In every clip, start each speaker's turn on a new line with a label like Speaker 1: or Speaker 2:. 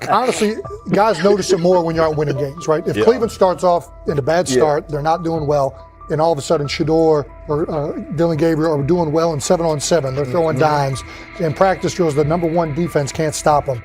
Speaker 1: honestly, guys notice it more when you're out winning games, right? If Cleveland starts off in a bad start, they're not doing well, and all of a sudden Shedeur or Dillon, Gabriel are doing well in 7-on-7, they're throwing dimes, and practice drills, the number one defense can't stop them.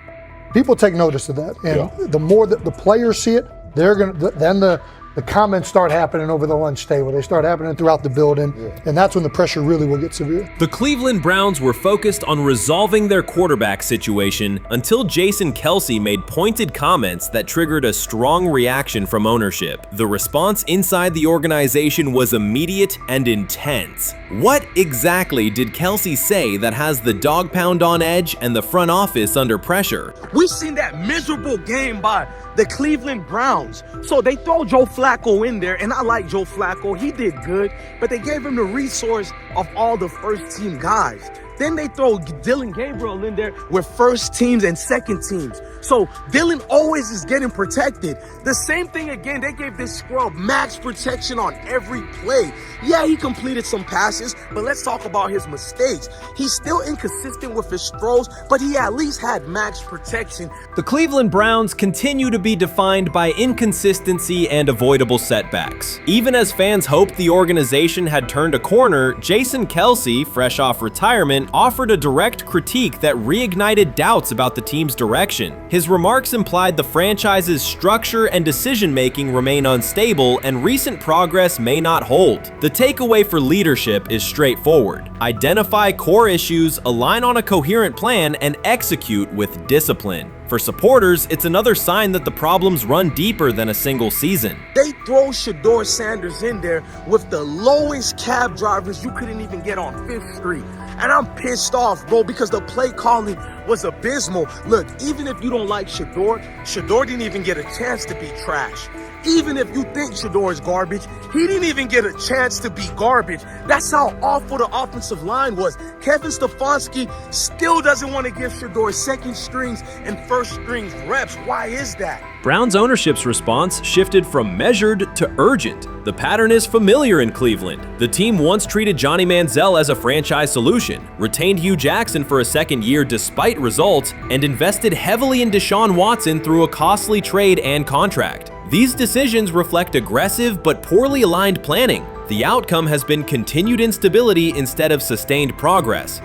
Speaker 1: People take notice of that, and the more that the players see it, they're gonna then the comments start happening over the lunch table. They start happening throughout the building, and that's when the pressure really will get severe.
Speaker 2: The Cleveland Browns were focused on resolving their quarterback situation until Jason Kelce made pointed comments that triggered a strong reaction from ownership. The response inside the organization was immediate and intense. What exactly did Kelce say that has the dog pound on edge and the front office under pressure?
Speaker 3: We've seen that miserable game by the Cleveland Browns. So they throw Joe Flacco in there, and I like Joe Flacco. He did good, but they gave him the resource of all the first-team guys. Then they throw Dillon Gabriel in there with first teams and second teams. So Dillon always is getting protected. The same thing again, they gave this scrub max protection on every play. Yeah, he completed some passes, but let's talk about his mistakes. He's still inconsistent with his throws, but he at least had max protection.
Speaker 2: The Cleveland Browns continue to be defined by inconsistency and avoidable setbacks. Even as fans hoped the organization had turned a corner, Jason Kelce, fresh off retirement, offered a direct critique that reignited doubts about the team's direction. His remarks implied the franchise's structure and decision-making remain unstable and recent progress may not hold. The takeaway for leadership is straightforward. Identify core issues, align on a coherent plan, and execute with discipline. For supporters, it's another sign that the problems run deeper than a single season.
Speaker 3: They throw Shedeur Sanders in there with the lowest cab drivers you couldn't even get on 5th Street. And I'm pissed off, bro, because the play calling was abysmal. Look, even if you don't like Shedeur, Shedeur didn't even get a chance to be trash. Even if you think Shedeur is garbage, he didn't even get a chance to be garbage. That's how awful the offensive line was. Kevin Stefanski still doesn't want to give Shedeur second strings and first strings reps. Why is that?
Speaker 2: Browns ownership's response shifted from measured to urgent. The pattern is familiar in Cleveland. The team once treated Johnny Manziel as a franchise solution, retained Hugh Jackson for a second year despite results, and invested heavily in Deshaun Watson through a costly trade and contract. These decisions reflect aggressive but poorly aligned planning. The outcome has been continued instability instead of sustained progress.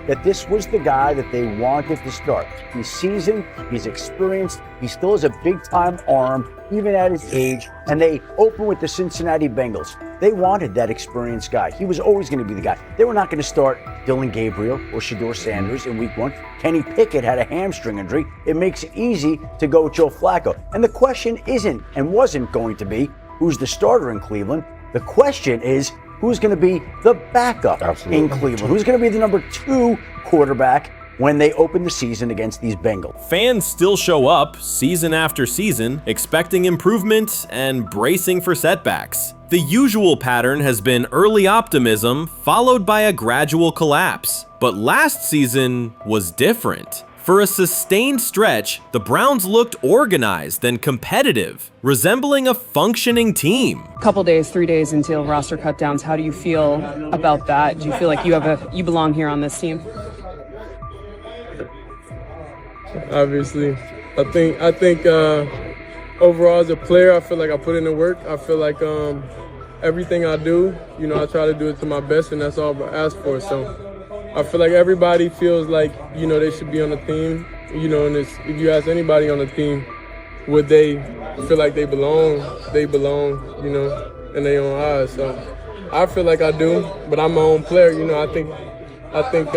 Speaker 4: That this was the guy that they wanted to start. He's seasoned, he's experienced, he still has a big-time arm, even at his age, and they open with the Cincinnati Bengals. They wanted that experienced guy. He was always going to be the guy. They were not going to start Dillon Gabriel or Shedeur Sanders in week 1. Kenny Pickett had a hamstring injury. It makes it easy to go with Joe Flacco. And the question isn't and wasn't going to be who's the starter in Cleveland. The question is, who's going to be the backup in Cleveland? Who's going to be the number 2 quarterback when they open the season against these Bengals?
Speaker 2: Fans still show up season after season, expecting improvement and bracing for setbacks. The usual pattern has been early optimism followed by a gradual collapse. But last season was different. For a sustained stretch, the Browns looked organized and competitive, resembling a functioning team.
Speaker 5: Couple days, 3 days until roster cutdowns, how do you feel about that? Do you feel like you belong here on this team?
Speaker 6: Obviously, I think overall as a player, I feel like I put in the work. I feel like everything I do, I try to do it to my best, and that's all I ask for. So I feel like everybody feels like, they should be on the team, and if you ask anybody on the team, would they feel like they belong, in their own eyes. So I feel like I do, but I'm my own player, I think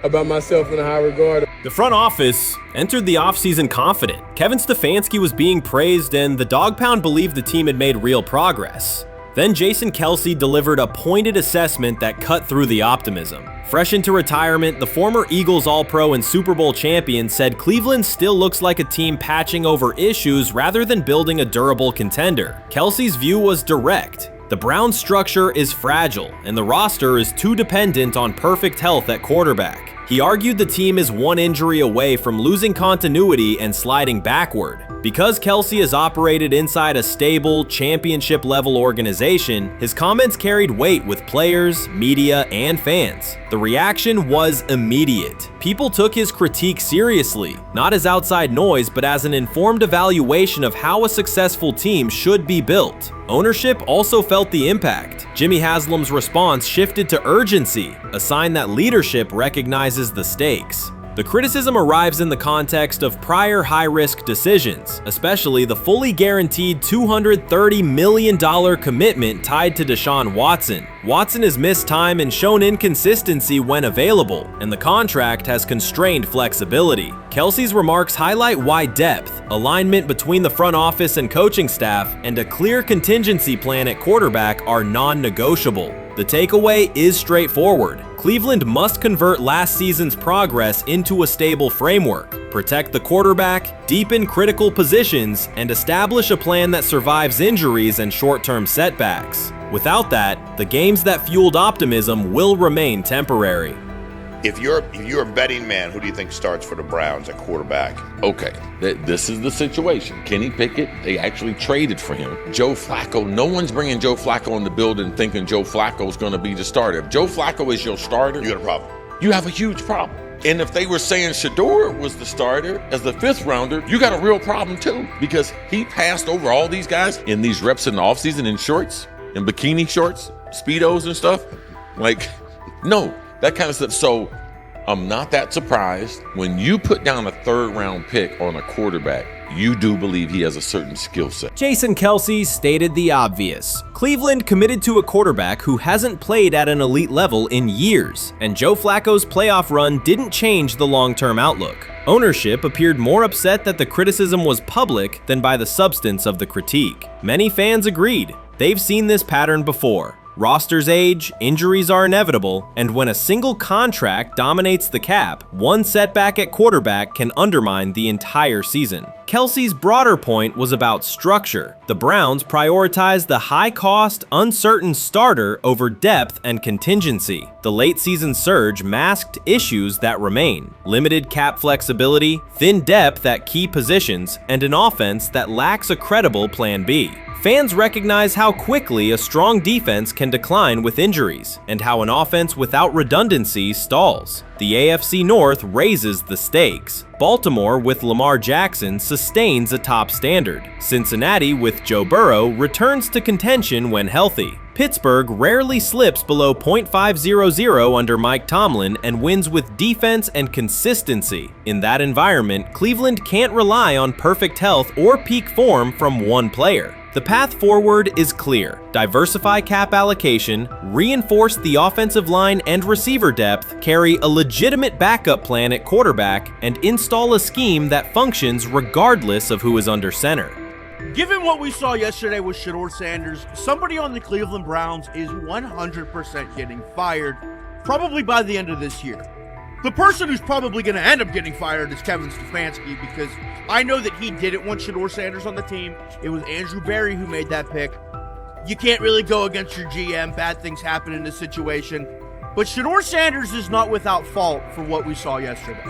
Speaker 6: about myself in a high regard.
Speaker 2: The front office entered the offseason confident. Kevin Stefanski was being praised, and the Dog Pound believed the team had made real progress. Then Jason Kelce delivered a pointed assessment that cut through the optimism. Fresh into retirement, the former Eagles All-Pro and Super Bowl champion said Cleveland still looks like a team patching over issues rather than building a durable contender. Kelce's view was direct. The Browns' structure is fragile, and the roster is too dependent on perfect health at quarterback. He argued the team is one injury away from losing continuity and sliding backward. Because Kelce has operated inside a stable, championship-level organization, his comments carried weight with players, media, and fans. The reaction was immediate. People took his critique seriously, not as outside noise, but as an informed evaluation of how a successful team should be built. Ownership also felt the impact. Jimmy Haslam's response shifted to urgency, a sign that leadership recognizes the stakes. The criticism arrives in the context of prior high-risk decisions, especially the fully guaranteed $230 million commitment tied to Deshaun Watson. Watson has missed time and shown inconsistency when available, and the contract has constrained flexibility. Kelce's remarks highlight why depth, alignment between the front office and coaching staff, and a clear contingency plan at quarterback are non-negotiable. The takeaway is straightforward. Cleveland must convert last season's progress into a stable framework, protect the quarterback, deepen critical positions, and establish a plan that survives injuries and short-term setbacks. Without that, the games that fueled optimism will remain temporary.
Speaker 7: If you're a betting man, who do you think starts for the Browns at quarterback?
Speaker 8: Okay, this is the situation. Kenny Pickett, they actually traded for him. Joe Flacco, no one's bringing Joe Flacco in the building thinking Joe Flacco's going to be the starter. If Joe Flacco is your starter,
Speaker 7: You got a problem.
Speaker 8: you have a huge problem. And if they were saying Shedeur was the starter as the 5th rounder, you got a real problem too, because he passed over all these guys in these reps in the offseason in shorts, in bikini shorts, Speedos and stuff. Like, no. That kind of stuff. So I'm not that surprised when you put down a 3rd round pick on a quarterback. You do believe he has a certain skill set.
Speaker 2: Jason Kelce stated the obvious. Cleveland committed to a quarterback who hasn't played at an elite level in years, and Joe Flacco's playoff run didn't change the long-term outlook. Ownership appeared more upset that the criticism was public than by the substance of the critique. Many fans agreed. They've seen this pattern before. Rosters age, injuries are inevitable, and when a single contract dominates the cap, one setback at quarterback can undermine the entire season. Kelce's broader point was about structure. The Browns prioritized the high-cost, uncertain starter over depth and contingency. The late-season surge masked issues that remain: limited cap flexibility, thin depth at key positions, and an offense that lacks a credible plan B. Fans recognize how quickly a strong defense can decline with injuries, and how an offense without redundancy stalls. The AFC North raises the stakes. Baltimore with Lamar Jackson sustains a top standard. Cincinnati with Joe Burrow returns to contention when healthy. Pittsburgh rarely slips below .500 under Mike Tomlin and wins with defense and consistency. In that environment, Cleveland can't rely on perfect health or peak form from one player. The path forward is clear. Diversify cap allocation, reinforce the offensive line and receiver depth, carry a legitimate backup plan at quarterback, and install a scheme that functions regardless of who is under center.
Speaker 9: Given what we saw yesterday with Shedeur Sanders, somebody on the Cleveland Browns is 100% getting fired, probably by the end of this year. The person who's probably going to end up getting fired is Kevin Stefanski, because I know that he didn't want Shedeur Sanders on the team. It was Andrew Berry who made that pick. You can't really go against your GM. Bad things happen in this situation. But Shedeur Sanders is not without fault for what we saw yesterday.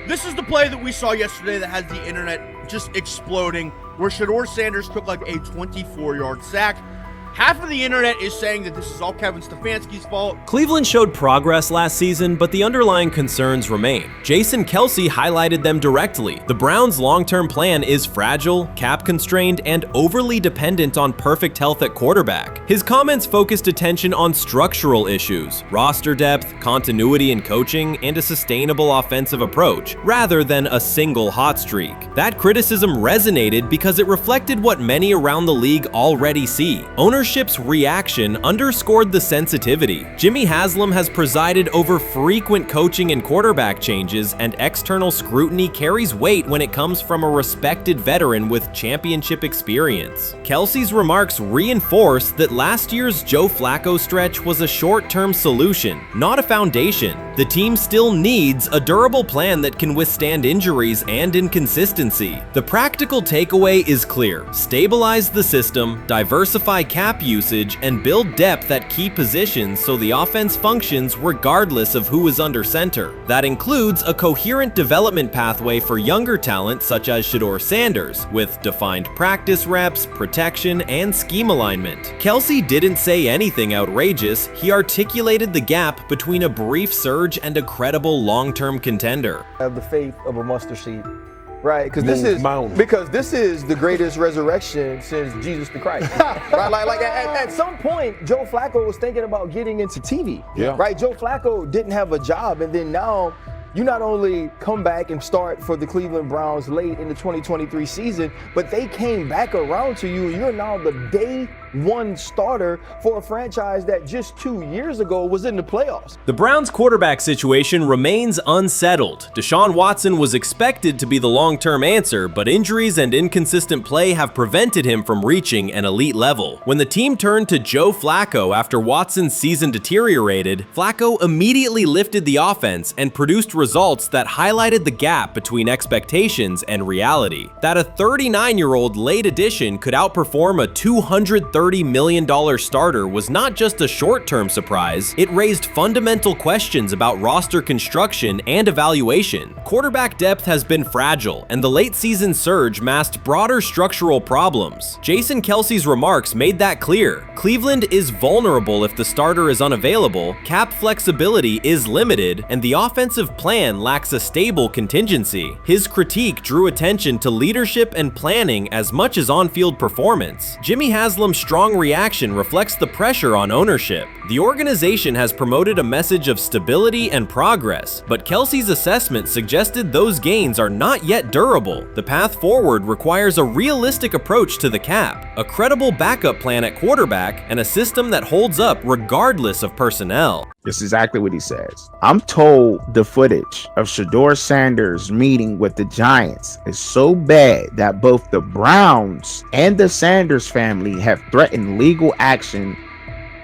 Speaker 9: This is the play that we saw yesterday that has the internet just exploding, where Shedeur Sanders took like a 24-yard sack. Half of the internet is saying that this is all Kevin Stefanski's fault.
Speaker 2: Cleveland showed progress last season, but the underlying concerns remain. Jason Kelce highlighted them directly. The Browns' long-term plan is fragile, cap-constrained, and overly dependent on perfect health at quarterback. His comments focused attention on structural issues, roster depth, continuity in coaching, and a sustainable offensive approach, rather than a single hot streak. That criticism resonated because it reflected what many around the league already see. Ownership's reaction underscored the sensitivity. Jimmy Haslam has presided over frequent coaching and quarterback changes, and external scrutiny carries weight when it comes from a respected veteran with championship experience. Kelce's remarks reinforce that last year's Joe Flacco stretch was a short-term solution, not a foundation. The team still needs a durable plan that can withstand injuries and inconsistency. The practical takeaway is clear: stabilize the system, diversify cap cap usage and build depth at key positions so the offense functions regardless of who is under center. That includes a coherent development pathway for younger talent such as Shedeur Sanders, with defined practice reps, protection, and scheme alignment. Kelsey didn't say anything outrageous. He articulated the gap between a brief surge and a credible long-term contender.
Speaker 10: I have the faith of a mustard seed, right? Because this is the greatest resurrection since Jesus the Christ, right? Like at some point, Joe Flacco was thinking about getting into TV, right? Joe Flacco didn't have a job, and then now you not only come back and start for the Cleveland Browns late in the 2023 season, but they came back around to you. You're now the day one starter for a franchise that just 2 years ago was in the playoffs.
Speaker 2: The Browns' quarterback situation remains unsettled. Deshaun Watson was expected to be the long-term answer, but injuries and inconsistent play have prevented him from reaching an elite level. When the team turned to Joe Flacco after Watson's season deteriorated, Flacco immediately lifted the offense and produced results that highlighted the gap between expectations and reality. That a 39-year-old late addition could outperform a $230 million starter was not just a short-term surprise, it raised fundamental questions about roster construction and evaluation. Quarterback depth has been fragile, and the late-season surge masked broader structural problems. Jason Kelce's remarks made that clear. Cleveland is vulnerable if the starter is unavailable, cap flexibility is limited, and the offensive plan lacks a stable contingency. His critique drew attention to leadership and planning as much as on-field performance. Jimmy Haslam's strong reaction reflects the pressure on ownership. The organization has promoted a message of stability and progress, but Kelce's assessment suggested those gains are not yet durable. The path forward requires a realistic approach to the cap, a credible backup plan at quarterback, and a system that holds up regardless of personnel.
Speaker 11: This is exactly what he says. I'm told the footage of Shedeur Sanders meeting with the Giants is so bad that both the Browns and the Sanders family have threatened legal action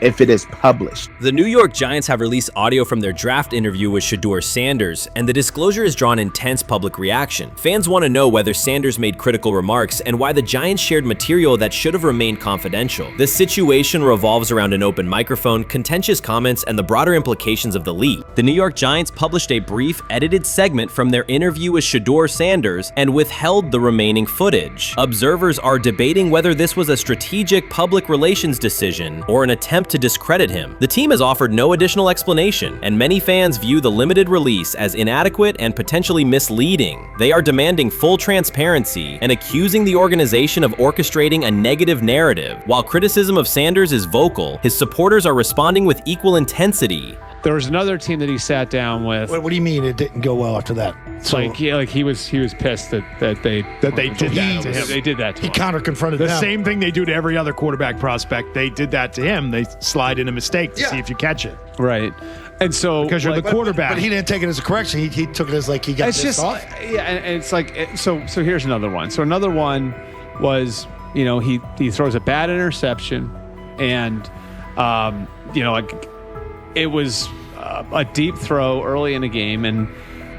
Speaker 11: if it is published.
Speaker 12: The New York Giants have released audio from their draft interview with Shedeur Sanders, and the disclosure has drawn intense public reaction. Fans want to know whether Sanders made critical remarks and why the Giants shared material that should have remained confidential. The situation revolves around an open microphone, contentious comments, and the broader implications of the leak. The New York Giants published a brief, edited segment from their interview with Shedeur Sanders and withheld the remaining footage. Observers are debating whether this was a strategic public relations decision or an attempt to discredit him. The team has offered no additional explanation, and many fans view the limited release as inadequate and potentially misleading. They are demanding full transparency and accusing the organization of orchestrating a negative narrative. While criticism of Sanders is vocal, his supporters are responding with equal intensity.
Speaker 13: There was another team that he sat down with.
Speaker 14: What do you mean it didn't go well after that?
Speaker 13: So, he was pissed that they did that to him. They did that to him.
Speaker 14: He counter-confronted
Speaker 15: the
Speaker 14: them.
Speaker 15: same thing they do to every other quarterback prospect. They did that to him. They slide in a mistake to see if you catch it.
Speaker 13: Right. And so
Speaker 15: because you're the quarterback.
Speaker 14: But he didn't take it as a correction. He took it as like he got pissed off.
Speaker 13: Yeah, and it's like so here's another one. So another one was, he throws a bad interception, and it was a deep throw early in the game, and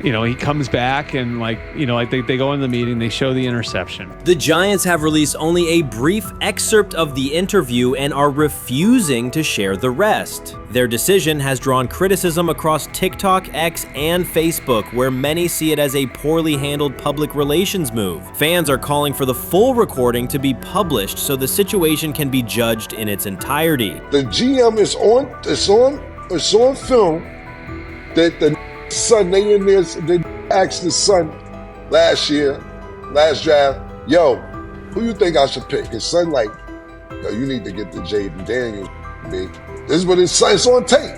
Speaker 13: he comes back and they go in the meeting, they show the interception.
Speaker 2: The Giants have released only a brief excerpt of the interview and are refusing to share the rest. Their decision has drawn criticism across TikTok, X, and Facebook, where many see it as a poorly handled public relations move. Fans are calling for the full recording to be published so the situation can be judged in its entirety.
Speaker 16: The GM is on film that the son, they asked the son last draft, yo, who you think I should pick? His son like, yo, you need to get the Jaden Daniels, big. This is what his son, it's on tape.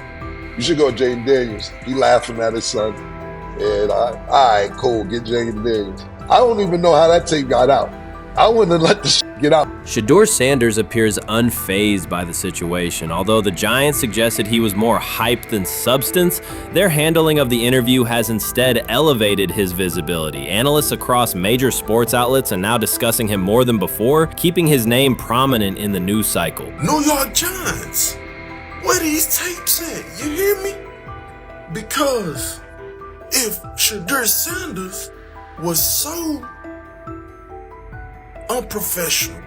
Speaker 16: You should go Jaden Daniels. He laughing at his son. And all right, cool, get Jaden Daniels. I don't even know how that tape got out. I wouldn't have let the get out.
Speaker 2: Shedeur Sanders appears unfazed by the situation. Although the Giants suggested he was more hype than substance, their handling of the interview has instead elevated his visibility. Analysts across major sports outlets are now discussing him more than before, keeping his name prominent in the news cycle.
Speaker 17: New York Giants, where these tapes at? You hear me? Because if Shedeur Sanders was so unprofessional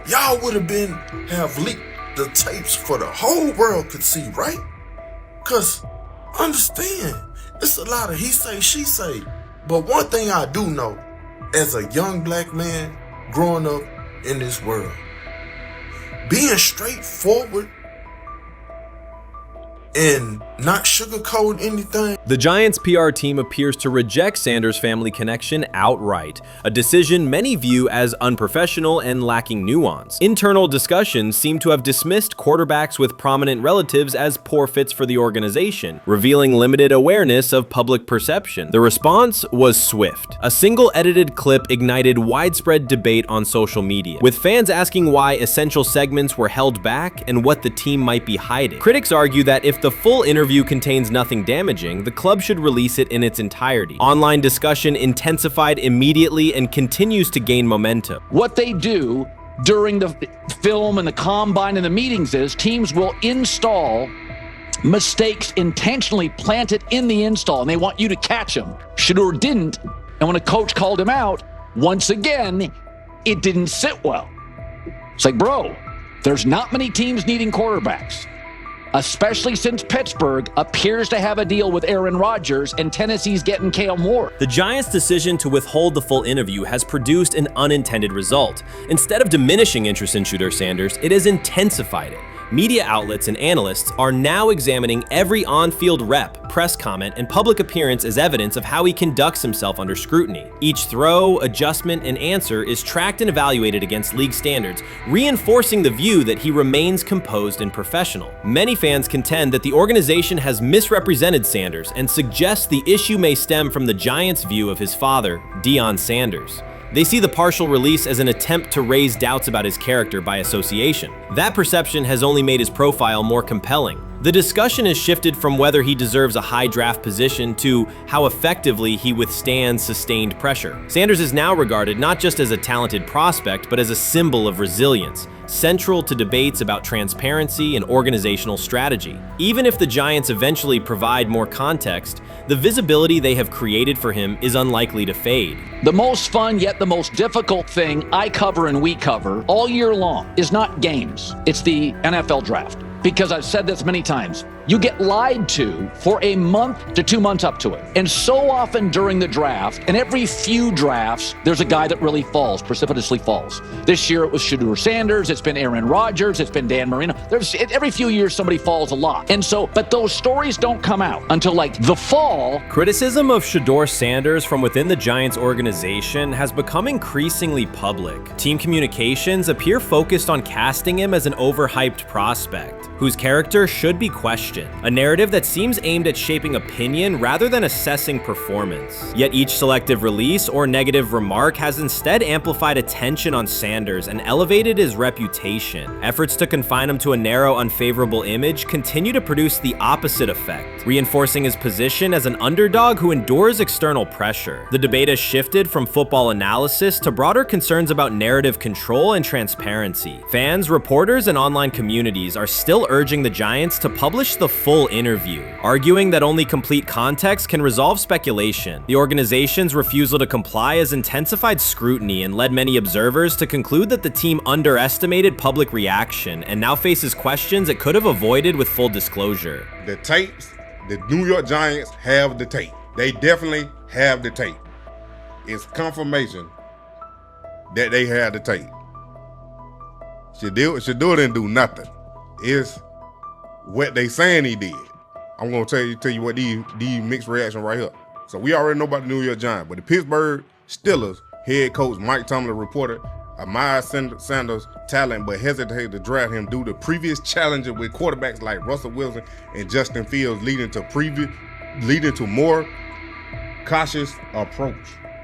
Speaker 17: y'all would have leaked the tapes for the whole world could see, right? Cause understand, it's a lot of he say, she say. But one thing I do know, as a young black man growing up in this world, being straightforward and not sugarcoat anything.
Speaker 2: The Giants' PR team appears to reject Sanders' family connection outright, a decision many view as unprofessional and lacking nuance. Internal discussions seem to have dismissed quarterbacks with prominent relatives as poor fits for the organization, revealing limited awareness of public perception. The response was swift. A single edited clip ignited widespread debate on social media, with fans asking why essential segments were held back and what the team might be hiding. Critics argue that if the full interview contains nothing damaging, the club should release it in its entirety. Online discussion intensified immediately and continues to gain momentum.
Speaker 18: What they do during the film and the combine and the meetings is teams will install mistakes intentionally planted in the install, and they want you to catch them. Shedeur didn't, and when a coach called him out, once again, it didn't sit well. It's like, bro, there's not many teams needing quarterbacks, especially since Pittsburgh appears to have a deal with Aaron Rodgers and Tennessee's getting Kale Moore.
Speaker 12: The Giants' decision to withhold the full interview has produced an unintended result. Instead of diminishing interest in Shedeur Sanders, it has intensified it. Media outlets and analysts are now examining every on-field rep, press comment, and public appearance as evidence of how he conducts himself under scrutiny. Each throw, adjustment, and answer is tracked and evaluated against league standards, reinforcing the view that he remains composed and professional. Many fans contend that the organization has misrepresented Sanders and suggest the issue may stem from the Giants' view of his father, Deion Sanders. They see the partial release as an attempt to raise doubts about his character by association. That perception has only made his profile more compelling. The discussion has shifted from whether he deserves a high draft position to how effectively he withstands sustained pressure. Sanders is now regarded not just as a talented prospect, but as a symbol of resilience, central to debates about transparency and organizational strategy. Even if the Giants eventually provide more context, the visibility they have created for him is unlikely to fade.
Speaker 18: The most fun yet the most difficult thing I cover and we cover all year long is not games, it's the NFL draft. Because I've said this many times, you get lied to for a month to 2 months up to it. And so often during the draft, and every few drafts, there's a guy that really falls, precipitously falls. This year it was Shedeur Sanders, it's been Aaron Rodgers, it's been Dan Marino. Every few years somebody falls a lot. And so, but those stories don't come out until like the fall.
Speaker 2: Criticism of Shedeur Sanders from within the Giants organization has become increasingly public. Team communications appear focused on casting him as an overhyped prospect, whose character should be questioned, a narrative that seems aimed at shaping opinion rather than assessing performance. Yet each selective release or negative remark has instead amplified attention on Sanders and elevated his reputation. Efforts to confine him to a narrow, unfavorable image continue to produce the opposite effect, reinforcing his position as an underdog who endures external pressure. The debate has shifted from football analysis to broader concerns about narrative control and transparency. Fans, reporters, and online communities are still urging the Giants to publish the full interview, arguing that only complete context can resolve speculation. The organization's refusal to comply has intensified scrutiny and led many observers to conclude that the team underestimated public reaction and now faces questions it could have avoided with full disclosure.
Speaker 19: The tapes, the New York Giants have the tape. They definitely have the tape. It's confirmation that they had the tape. Shedeur didn't do nothing. It's what they saying he did. I'm gonna tell you what these mixed reaction right here. So we already know about the New York Giants, but the Pittsburgh Steelers head coach Mike Tomlin reported admired Sanders' talent, but hesitated to draft him due to previous challenges with quarterbacks like Russell Wilson and Justin Fields, leading to more cautious approach.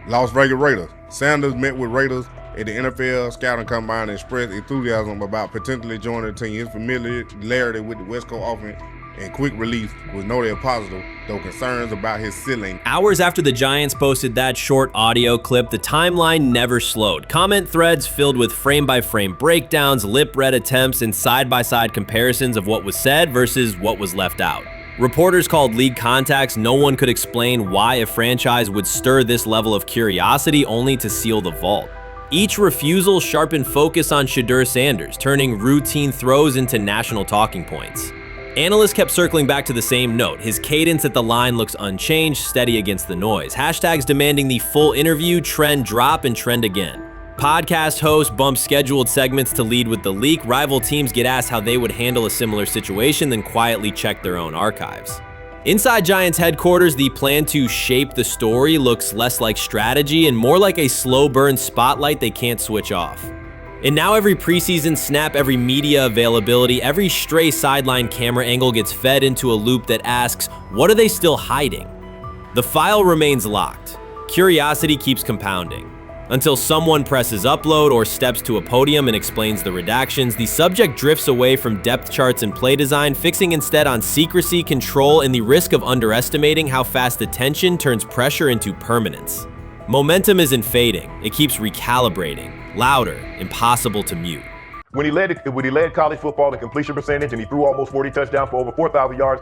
Speaker 19: Las Vegas Raiders. Sanders met with Raiders at the NFL scouting combine and expressed enthusiasm about potentially joining the team. His familiarity with the West Coast offense and quick release was noted positive, though concerns about his ceiling.
Speaker 12: Hours after the Giants posted that short audio clip, the timeline never slowed. Comment threads filled with frame-by-frame breakdowns, lip-read attempts, and side-by-side comparisons of what was said versus what was left out. Reporters called league contacts. No one could explain why a franchise would stir this level of curiosity only to seal the vault. Each refusal sharpened focus on Shedeur Sanders, turning routine throws into national talking points. Analysts kept circling back to the same note. His cadence at the line looks unchanged, steady against the noise. Hashtags demanding the full interview, trend drop, and trend again. Podcast hosts bump scheduled segments to lead with the leak. Rival teams get asked how they would handle a similar situation, then quietly check their own archives. Inside Giants headquarters, the plan to shape the story looks less like strategy and more like a slow burn spotlight they can't switch off. And now every preseason snap, every media availability, every stray sideline camera angle gets fed into a loop that asks, what are they still hiding? The file remains locked. Curiosity keeps compounding. Until someone presses upload or steps to a podium and explains the redactions, the subject drifts away from depth charts and play design, fixing instead on secrecy, control, and the risk of underestimating how fast attention turns pressure into permanence. Momentum isn't fading, it keeps recalibrating, louder, impossible to mute.
Speaker 20: When he led college football in completion percentage and he threw almost 40 touchdowns for over 4,000 yards,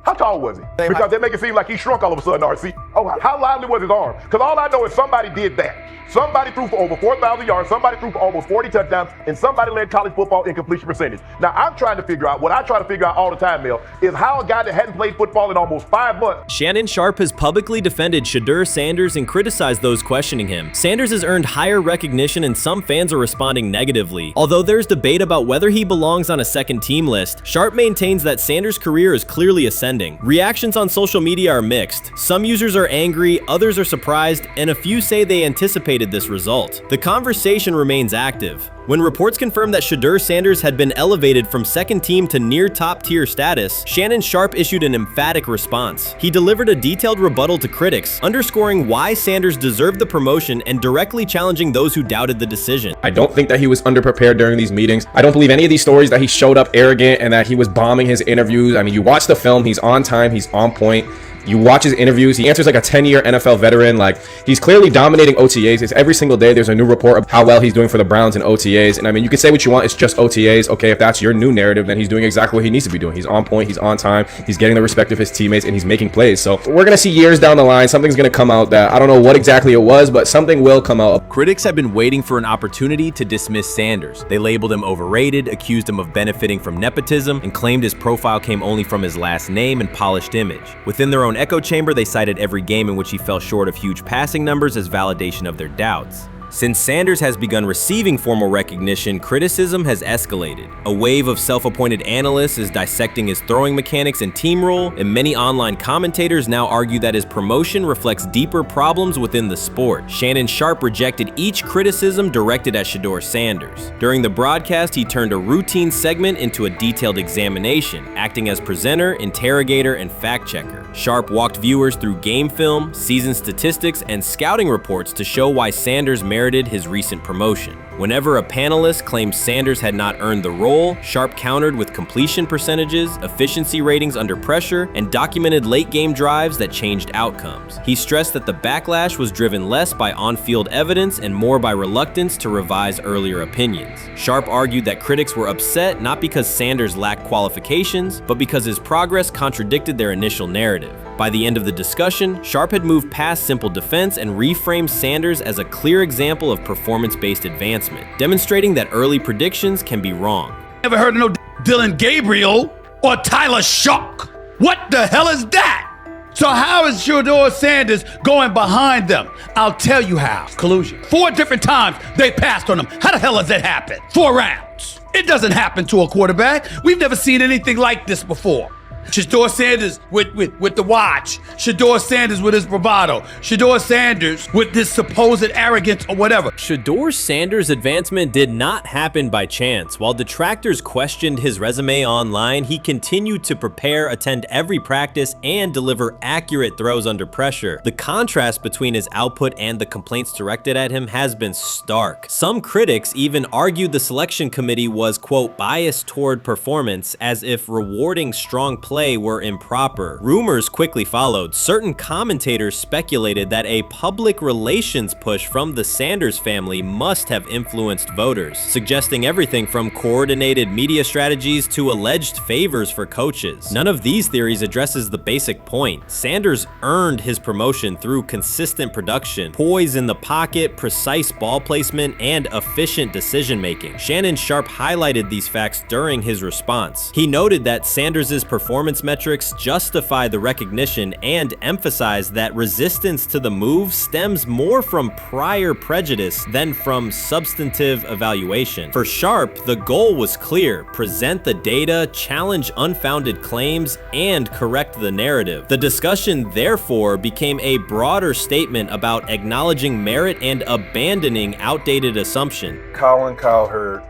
Speaker 20: how tall was he? Because they make it seem like he shrunk all of a sudden, RC. Oh, how lively was his arm? Because all I know is somebody did that. Somebody threw for over 4,000 yards, somebody threw for almost 40 touchdowns, and somebody led college football in completion percentage. Now, I'm trying to figure out, what I try to figure out all the time, Mel, is how a guy that hadn't played football in almost 5 months.
Speaker 12: Shannon Sharpe has publicly defended Shedeur Sanders and criticized those questioning him. Sanders has earned higher recognition and some fans are responding negatively. Although there's debate about whether he belongs on a second team list, Sharpe maintains that Sanders' career is clearly ascending. Reactions on social media are mixed. Some users are angry, others are surprised, and a few say they anticipated this result. The conversation remains active. When reports confirmed that Shedeur Sanders had been elevated from second team to near top tier status, Shannon Sharpe issued an emphatic response. He delivered a detailed rebuttal to critics, underscoring why Sanders deserved the promotion and directly challenging those who doubted the decision.
Speaker 21: I don't think that he was underprepared during these meetings. I don't believe any of these stories that he showed up arrogant and that he was bombing his interviews. I mean, you watch the film, he's on time, he's on point. You watch his interviews, he answers like a 10-year NFL veteran. Like, he's clearly dominating OTAs. It's every single day there's a new report of how well he's doing for the Browns in OTAs. And I mean, you can say what you want, it's just OTAs. Okay, if that's your new narrative, then he's doing exactly what he needs to be doing. He's on point, he's on time, he's getting the respect of his teammates, and he's making plays. So we're gonna see years down the line, something's gonna come out that I don't know what exactly it was, but something will come out.
Speaker 12: Critics have been waiting for an opportunity to dismiss Sanders. They labeled him overrated, accused him of benefiting from nepotism, and claimed his profile came only from his last name and polished image. Within their own echo chamber, they cited every game in which he fell short of huge passing numbers as validation of their doubts. Since Sanders has begun receiving formal recognition, criticism has escalated. A wave of self-appointed analysts is dissecting his throwing mechanics and team role, and many online commentators now argue that his promotion reflects deeper problems within the sport. Shannon Sharpe rejected each criticism directed at Shedeur Sanders. During the broadcast, he turned a routine segment into a detailed examination, acting as presenter, interrogator, and fact-checker. Sharpe walked viewers through game film, season statistics, and scouting reports to show why Sanders merited his recent promotion. Whenever a panelist claimed Sanders had not earned the role, Sharpe countered with completion percentages, efficiency ratings under pressure, and documented late-game drives that changed outcomes. He stressed that the backlash was driven less by on-field evidence and more by reluctance to revise earlier opinions. Sharpe argued that critics were upset not because Sanders lacked qualifications, but because his progress contradicted their initial narrative. By the end of the discussion, Sharpe had moved past simple defense and reframed Sanders as a clear example of performance-based advancement, demonstrating that early predictions can be wrong.
Speaker 14: Never heard of no Dillon Gabriel or Tyler Shock. What the hell is that? So how is Shedeur Sanders going behind them? I'll tell you how. Collusion. 4 different times they passed on him. How the hell does that happen? 4 rounds. It doesn't happen to a quarterback. We've never seen anything like this before. Shedeur Sanders with the watch. Shedeur Sanders with his bravado. Shedeur Sanders with this supposed arrogance or whatever.
Speaker 12: Shedeur Sanders' advancement did not happen by chance. While detractors questioned his resume online, he continued to prepare, attend every practice, and deliver accurate throws under pressure. The contrast between his output and the complaints directed at him has been stark. Some critics even argued the selection committee was, quote, biased toward performance, as if rewarding strong play play were improper. Rumors quickly followed. Certain commentators speculated that a public relations push from the Sanders family must have influenced voters, suggesting everything from coordinated media strategies to alleged favors for coaches. None of these theories addresses the basic point. Sanders earned his promotion through consistent production, poise in the pocket, precise ball placement, and efficient decision-making. Shannon Sharpe highlighted these facts during his response. He noted that Sanders' performance metrics justify the recognition and emphasized that resistance to the move stems more from prior prejudice than from substantive evaluation. For Sharpe, the goal was clear: present the data, challenge unfounded claims, and correct the narrative. The discussion, therefore, became a broader statement about acknowledging merit and abandoning outdated assumption.
Speaker 1: Colin Cowherd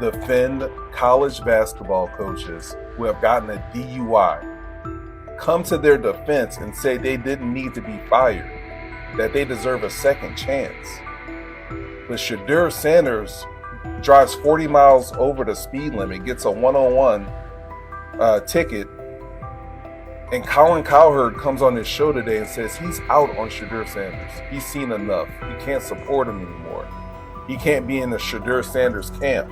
Speaker 1: defend college basketball coaches who have gotten a DUI, come to their defense and say they didn't need to be fired, that they deserve a second chance. But Shedeur Sanders drives 40 miles over the speed limit, gets a one-on-one ticket, and Colin Cowherd comes on his show today and says he's out on Shedeur Sanders. He's seen enough. He can't support him anymore. He can't be in the Shedeur Sanders camp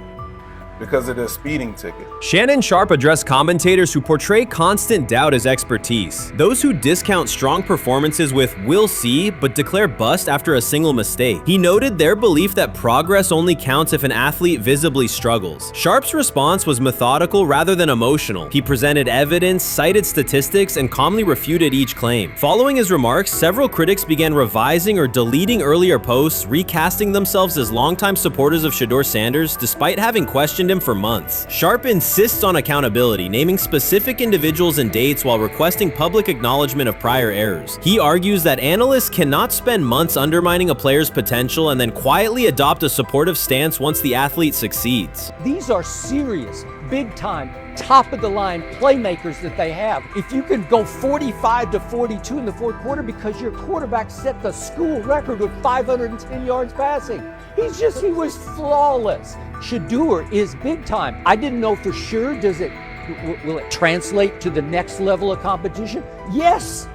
Speaker 1: because of this speeding ticket.
Speaker 2: Shannon Sharpe addressed commentators who portray constant doubt as expertise. Those who discount strong performances with "we'll see" but declare bust after a single mistake. He noted their belief that progress only counts if an athlete visibly struggles. Sharpe's response was methodical rather than emotional. He presented evidence, cited statistics, and calmly refuted each claim. Following his remarks, several critics began revising or deleting earlier posts, recasting themselves as longtime supporters of Shedeur Sanders despite having questioned him for months. Sharpe insists on accountability, naming specific individuals and dates while requesting public acknowledgement of prior errors. He argues that analysts cannot spend months undermining a player's potential and then quietly adopt a supportive stance once the athlete succeeds.
Speaker 22: These are serious, big-time, top-of-the-line playmakers that they have. If you can go 45-42 in the fourth quarter because your quarterback set the school record with 510 yards passing. He was flawless. Shedeur is big time. I didn't know for sure, will it translate to the next level of competition? Yes,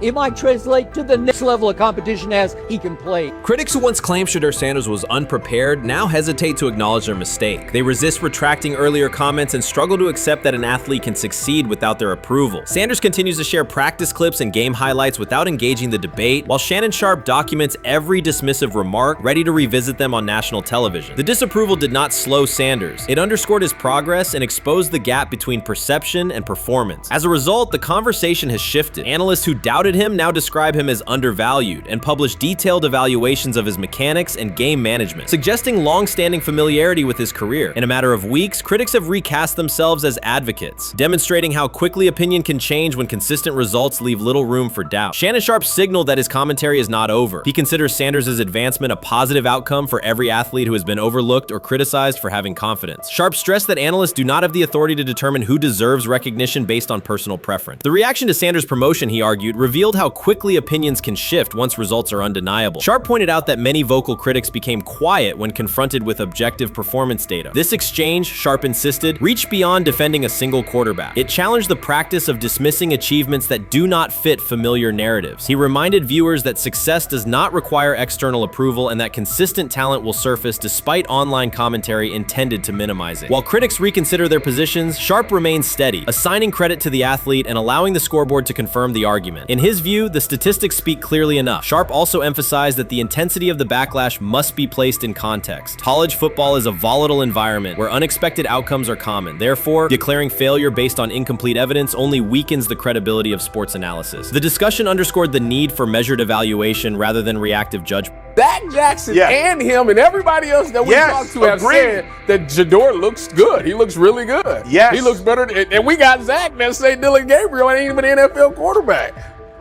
Speaker 22: it might translate to the next level of competition as he can play.
Speaker 2: Critics who once claimed Shedeur Sanders was unprepared now hesitate to acknowledge their mistake. They resist retracting earlier comments and struggle to accept that an athlete can succeed without their approval. Sanders continues to share practice clips and game highlights without engaging the debate, while Shannon Sharpe documents every dismissive remark, ready to revisit them on national television. The disapproval did not slow Sanders. It underscored his progress and exposed the gap between perception and performance. As a result, the conversation has shifted. Analysts who doubted him now describe him as undervalued and publish detailed evaluations of his mechanics and game management, suggesting long-standing familiarity with his career. In a matter of weeks, critics have recast themselves as advocates, demonstrating how quickly opinion can change when consistent results leave little room for doubt. Shannon Sharpe signaled that his commentary is not over. He considers Sanders' advancement a positive outcome for every athlete who has been overlooked or criticized for having confidence. Sharpe stressed that analysts do not have the authority to determine who deserves recognition based on personal preference. The reaction to Sanders' promotion, he argued, revealed how quickly opinions can shift once results are undeniable. Sharpe pointed out that many vocal critics became quiet when confronted with objective performance data. This exchange, Sharpe insisted, reached beyond defending a single quarterback. It challenged the practice of dismissing achievements that do not fit familiar narratives. He reminded viewers that success does not require external approval and that consistent talent will surface despite online commentary intended to minimize it. While critics reconsider their positions, Sharpe remains steady, assigning credit to the athlete and allowing the scoreboard to confirm the argument. In his view, the statistics speak clearly enough. Sharpe also emphasized that the intensity of the backlash must be placed in context. College football is a volatile environment where unexpected outcomes are common. Therefore, declaring failure based on incomplete evidence only weakens the credibility of sports analysis. The discussion underscored the need for measured evaluation rather than reactive judgment.
Speaker 23: Dak Jackson and him and everybody else that we talked to have said that Shedeur looks good. He looks really good. He looks better. And we got Zach that say Dillon Gabriel ain't even an NFL quarterback.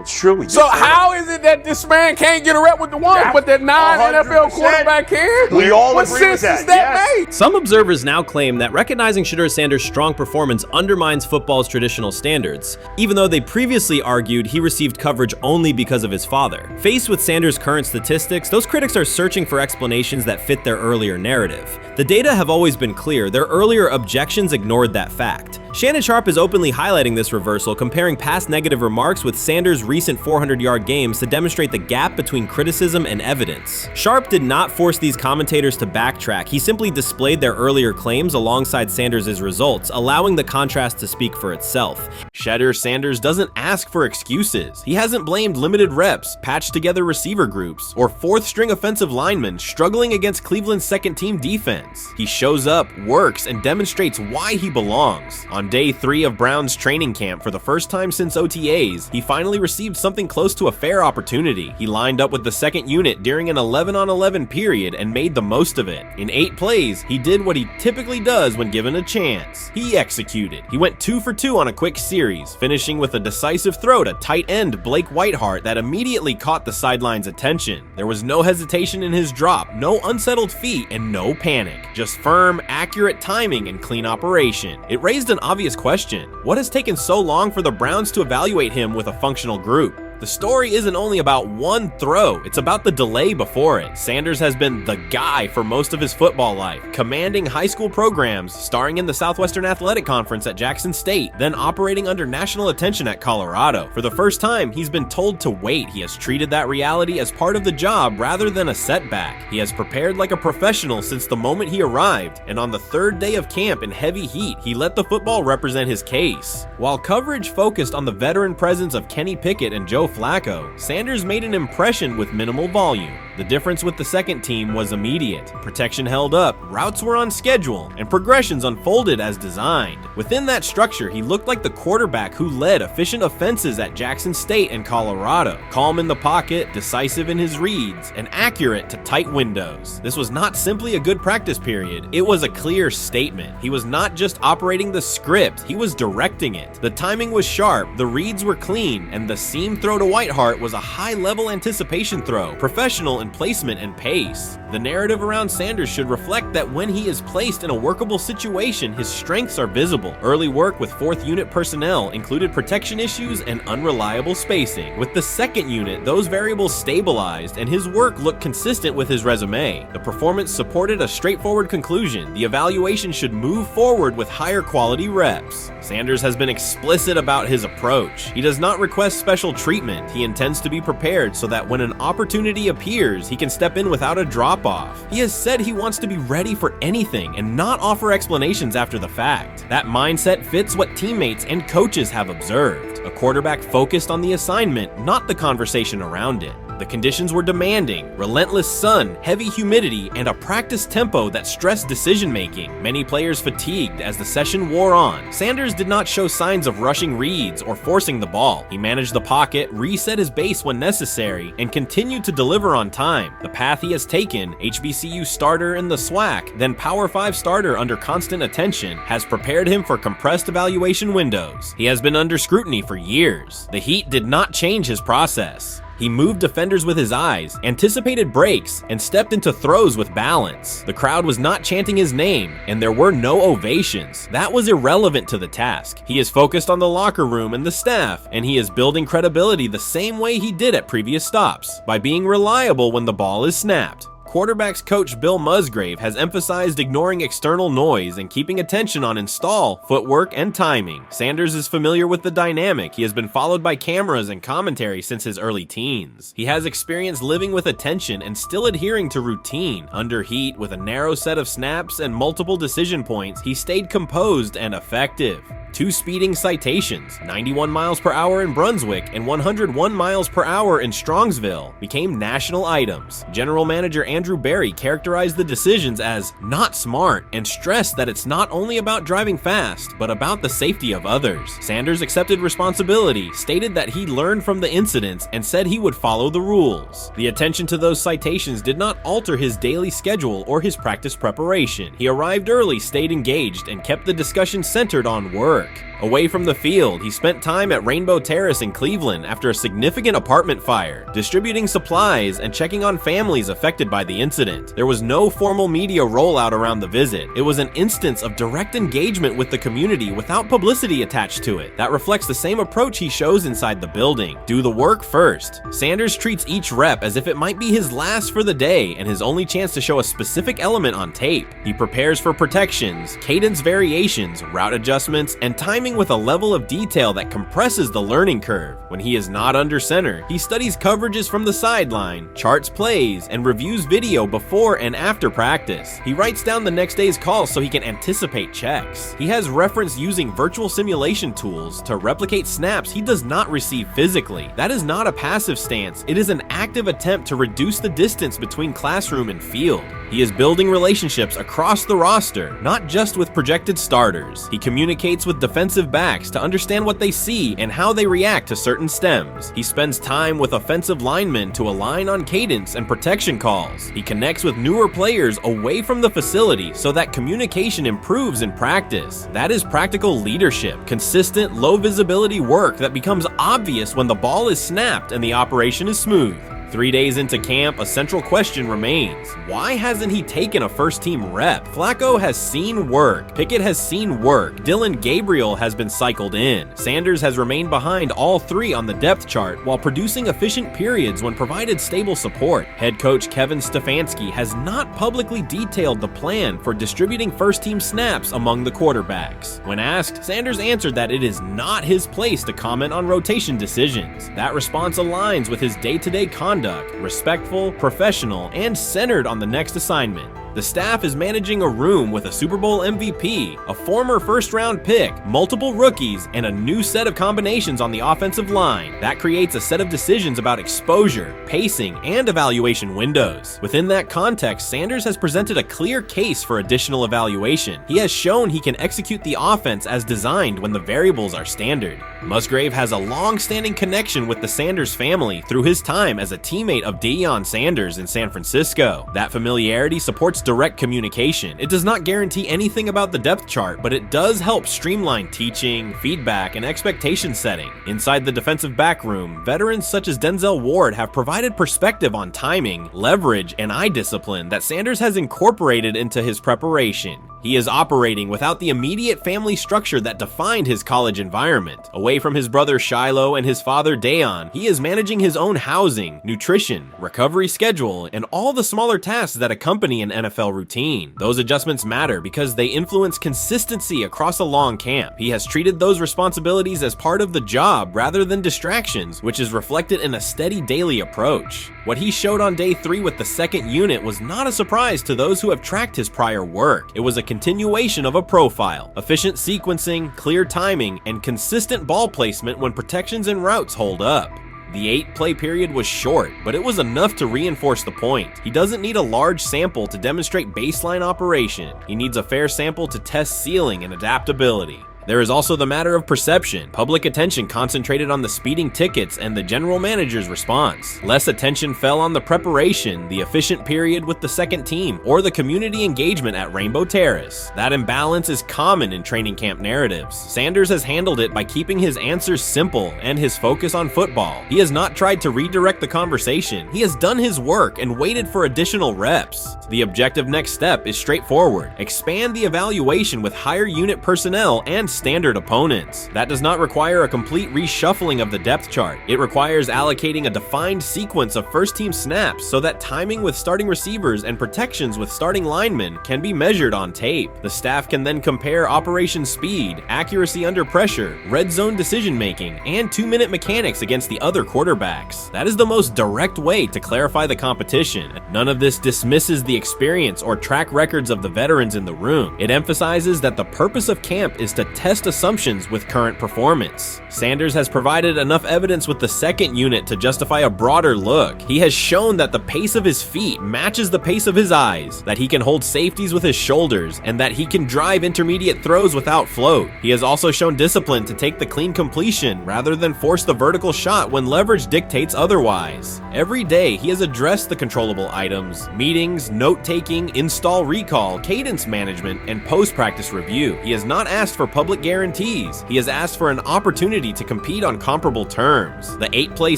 Speaker 3: It's true.
Speaker 23: So how is it that this man can't get a rep with the ones, but that non-NFL quarterback can?
Speaker 3: We all
Speaker 23: what
Speaker 3: agree with
Speaker 23: sense does
Speaker 3: that,
Speaker 23: that
Speaker 3: yes.
Speaker 23: make?
Speaker 2: Some observers now claim that recognizing Shedeur Sanders' strong performance undermines football's traditional standards, even though they previously argued he received coverage only because of his father. Faced with Sanders' current statistics, those critics are searching for explanations that fit their earlier narrative. The data have always been clear, their earlier objections ignored that fact. Shannon Sharpe is openly highlighting this reversal, comparing past negative remarks with Sanders' recent 400-yard games to demonstrate the gap between criticism and evidence. Sharpe did not force these commentators to backtrack, he simply displayed their earlier claims alongside Sanders' results, allowing the contrast to speak for itself. Shedeur Sanders doesn't ask for excuses. He hasn't blamed limited reps, patched together receiver groups, or fourth-string offensive linemen struggling against Cleveland's second-team defense. He shows up, works, and demonstrates why he belongs. On day 3 of Brown's training camp, for the first time since OTAs, he finally received something close to a fair opportunity. He lined up with the second unit during an 11-on-11 period and made the most of it. In 8 plays, he did what he typically does when given a chance. He executed. He went 2 for 2 on a quick series, finishing with a decisive throw to tight end Blake Whiteheart that immediately caught the sideline's attention. There was no hesitation in his drop, no unsettled feet, and no panic. Just firm, accurate timing and clean operation. It raised an obvious question. What has taken so long for the Browns to evaluate him with a functional group? The story isn't only about one throw, it's about the delay before it. Sanders has been the guy for most of his football life, commanding high school programs, starring in the Southwestern Athletic Conference at Jackson State, then operating under national attention at Colorado. For the first time, he's been told to wait. He has treated that reality as part of the job rather than a setback. He has prepared like a professional since the moment he arrived, and on the 3rd day of camp in heavy heat, he let the football represent his case. While coverage focused on the veteran presence of Kenny Pickett and Joe Flacco, Sanders made an impression with minimal volume. The difference with the second team was immediate. Protection held up, routes were on schedule, and progressions unfolded as designed. Within that structure, he looked like the quarterback who led efficient offenses at Jackson State and Colorado. Calm in the pocket, decisive in his reads, and accurate to tight windows. This was not simply a good practice period, it was a clear statement. He was not just operating the script, he was directing it. The timing was sharp, the reads were clean, and the seam throw to Whiteheart was a high-level anticipation throw, professional in placement and pace. The narrative around Sanders should reflect that when he is placed in a workable situation, his strengths are visible. Early work with 4th unit personnel included protection issues and unreliable spacing. With the 2nd unit, those variables stabilized and his work looked consistent with his resume. The performance supported a straightforward conclusion. The evaluation should move forward with higher quality reps. Sanders has been explicit about his approach. He does not request special treatment. He intends to be prepared so that when an opportunity appears, he can step in without a drop-off. He has said he wants to be ready for anything and not offer explanations after the fact. That mindset fits what teammates and coaches have observed. A quarterback focused on the assignment, not the conversation around it. The conditions were demanding, relentless sun, heavy humidity, and a practice tempo that stressed decision-making. Many players fatigued as the session wore on. Sanders did not show signs of rushing reads or forcing the ball. He managed the pocket, reset his base when necessary, and continued to deliver on time. The path he has taken, HBCU starter in the SWAC, then Power 5 starter under constant attention, has prepared him for compressed evaluation windows. He has been under scrutiny for years. The heat did not change his process. He moved defenders with his eyes, anticipated breaks, and stepped into throws with balance. The crowd was not chanting his name, and there were no ovations. That was irrelevant to the task. He is focused on the locker room and the staff, and he is building credibility the same way he did at previous stops, by being reliable when the ball is snapped. Quarterbacks coach Bill Musgrave has emphasized ignoring external noise and keeping attention on install, footwork, and timing. Sanders is familiar with the dynamic. He has been followed by cameras and commentary since his early teens. He has experience living with attention and still adhering to routine. Under heat, with a narrow set of snaps and multiple decision points, he stayed composed and effective. 2 speeding citations, 91 miles per hour in Brunswick and 101 miles per hour in Strongsville, became national items. General Manager Andrew Berry characterized the decisions as not smart and stressed that it's not only about driving fast, but about the safety of others. Sanders accepted responsibility, stated that he learned from the incidents, and said he would follow the rules. The attention to those citations did not alter his daily schedule or his practice preparation. He arrived early, stayed engaged, and kept the discussion centered on work. Away from the field, he spent time at Rainbow Terrace in Cleveland after a significant apartment fire, distributing supplies and checking on families affected by the incident. There was no formal media rollout around the visit. It was an instance of direct engagement with the community without publicity attached to it. That reflects the same approach he shows inside the building. Do the work first. Sanders treats each rep as if it might be his last for the day and his only chance to show a specific element on tape. He prepares for protections, cadence variations, route adjustments, and timing with a level of detail that compresses the learning curve. When he is not under center, he studies coverages from the sideline, charts plays, and reviews video before and after practice. He writes down the next day's calls so he can anticipate checks. He has referenced using virtual simulation tools to replicate snaps he does not receive physically. That is not a passive stance, it is an active attempt to reduce the distance between classroom and field. He is building relationships across the roster, not just with projected starters. He communicates with defensive backs to understand what they see and how they react to certain stems. He spends time with offensive linemen to align on cadence and protection calls. He connects with newer players away from the facility so that communication improves in practice. That is practical leadership, consistent, low visibility work that becomes obvious when the ball is snapped and the operation is smooth. 3 days into camp, a central question remains. Why hasn't he taken a first-team rep? Flacco has seen work. Pickett has seen work. Dillon Gabriel has been cycled in. Sanders has remained behind all three on the depth chart while producing efficient periods when provided stable support. Head coach Kevin Stefanski has not publicly detailed the plan for distributing first-team snaps among the quarterbacks. When asked, Sanders answered that it is not his place to comment on rotation decisions. That response aligns with his day-to-day conduct, respectful, professional, and centered on the next assignment. The staff is managing a room with a Super Bowl MVP, a former first-round pick, multiple rookies, and a new set of combinations on the offensive line. That creates a set of decisions about exposure, pacing, and evaluation windows. Within that context, Sanders has presented a clear case for additional evaluation. He has shown he can execute the offense as designed when the variables are standard. Musgrave has a long-standing connection with the Sanders family through his time as a teammate of Deion Sanders in San Francisco. That familiarity supports direct communication. It does not guarantee anything about the depth chart, but it does help streamline teaching, feedback, and expectation setting. Inside the defensive back room, veterans such as Denzel Ward have provided perspective on timing, leverage, and eye discipline that Sanders has incorporated into his preparation. He is operating without the immediate family structure that defined his college environment. Away from his brother Shiloh and his father Deion, he is managing his own housing, nutrition, recovery schedule, and all the smaller tasks that accompany an NFL routine. Those adjustments matter because they influence consistency across a long camp. He has treated those responsibilities as part of the job rather than distractions, which is reflected in a steady daily approach. What he showed on day 3 with the second unit was not a surprise to those who have tracked his prior work. It was a continuation of a profile: efficient sequencing, clear timing, and consistent ball placement when protections and routes hold up. The 8-play period was short, but it was enough to reinforce the point. He doesn't need a large sample to demonstrate baseline operation. He needs a fair sample to test ceiling and adaptability. There is also the matter of perception. Public attention concentrated on the speeding tickets and the general manager's response. Less attention fell on the preparation, the efficient period with the second team, or the community engagement at Rainbow Terrace. That imbalance is common in training camp narratives. Sanders has handled it by keeping his answers simple and his focus on football. He has not tried to redirect the conversation. He has done his work and waited for additional reps. The objective next step is straightforward: expand the evaluation with higher unit personnel and standard opponents. That does not require a complete reshuffling of the depth chart. It requires allocating a defined sequence of first-team snaps so that timing with starting receivers and protections with starting linemen can be measured on tape. The staff can then compare operation speed, accuracy under pressure, red zone decision-making, and 2-minute mechanics against the other quarterbacks. That is the most direct way to clarify the competition. None of this dismisses the experience or track records of the veterans in the room. It emphasizes that the purpose of camp is to test assumptions with current performance. Sanders has provided enough evidence with the second unit to justify a broader look. He has shown that the pace of his feet matches the pace of his eyes, that he can hold safeties with his shoulders, and that he can drive intermediate throws without float. He has also shown discipline to take the clean completion rather than force the vertical shot when leverage dictates otherwise. Every day, he has addressed the controllable items: meetings, note-taking, install recall, cadence management, and post-practice review. He has not asked for public public guarantees. He has asked for an opportunity to compete on comparable terms. The 8-play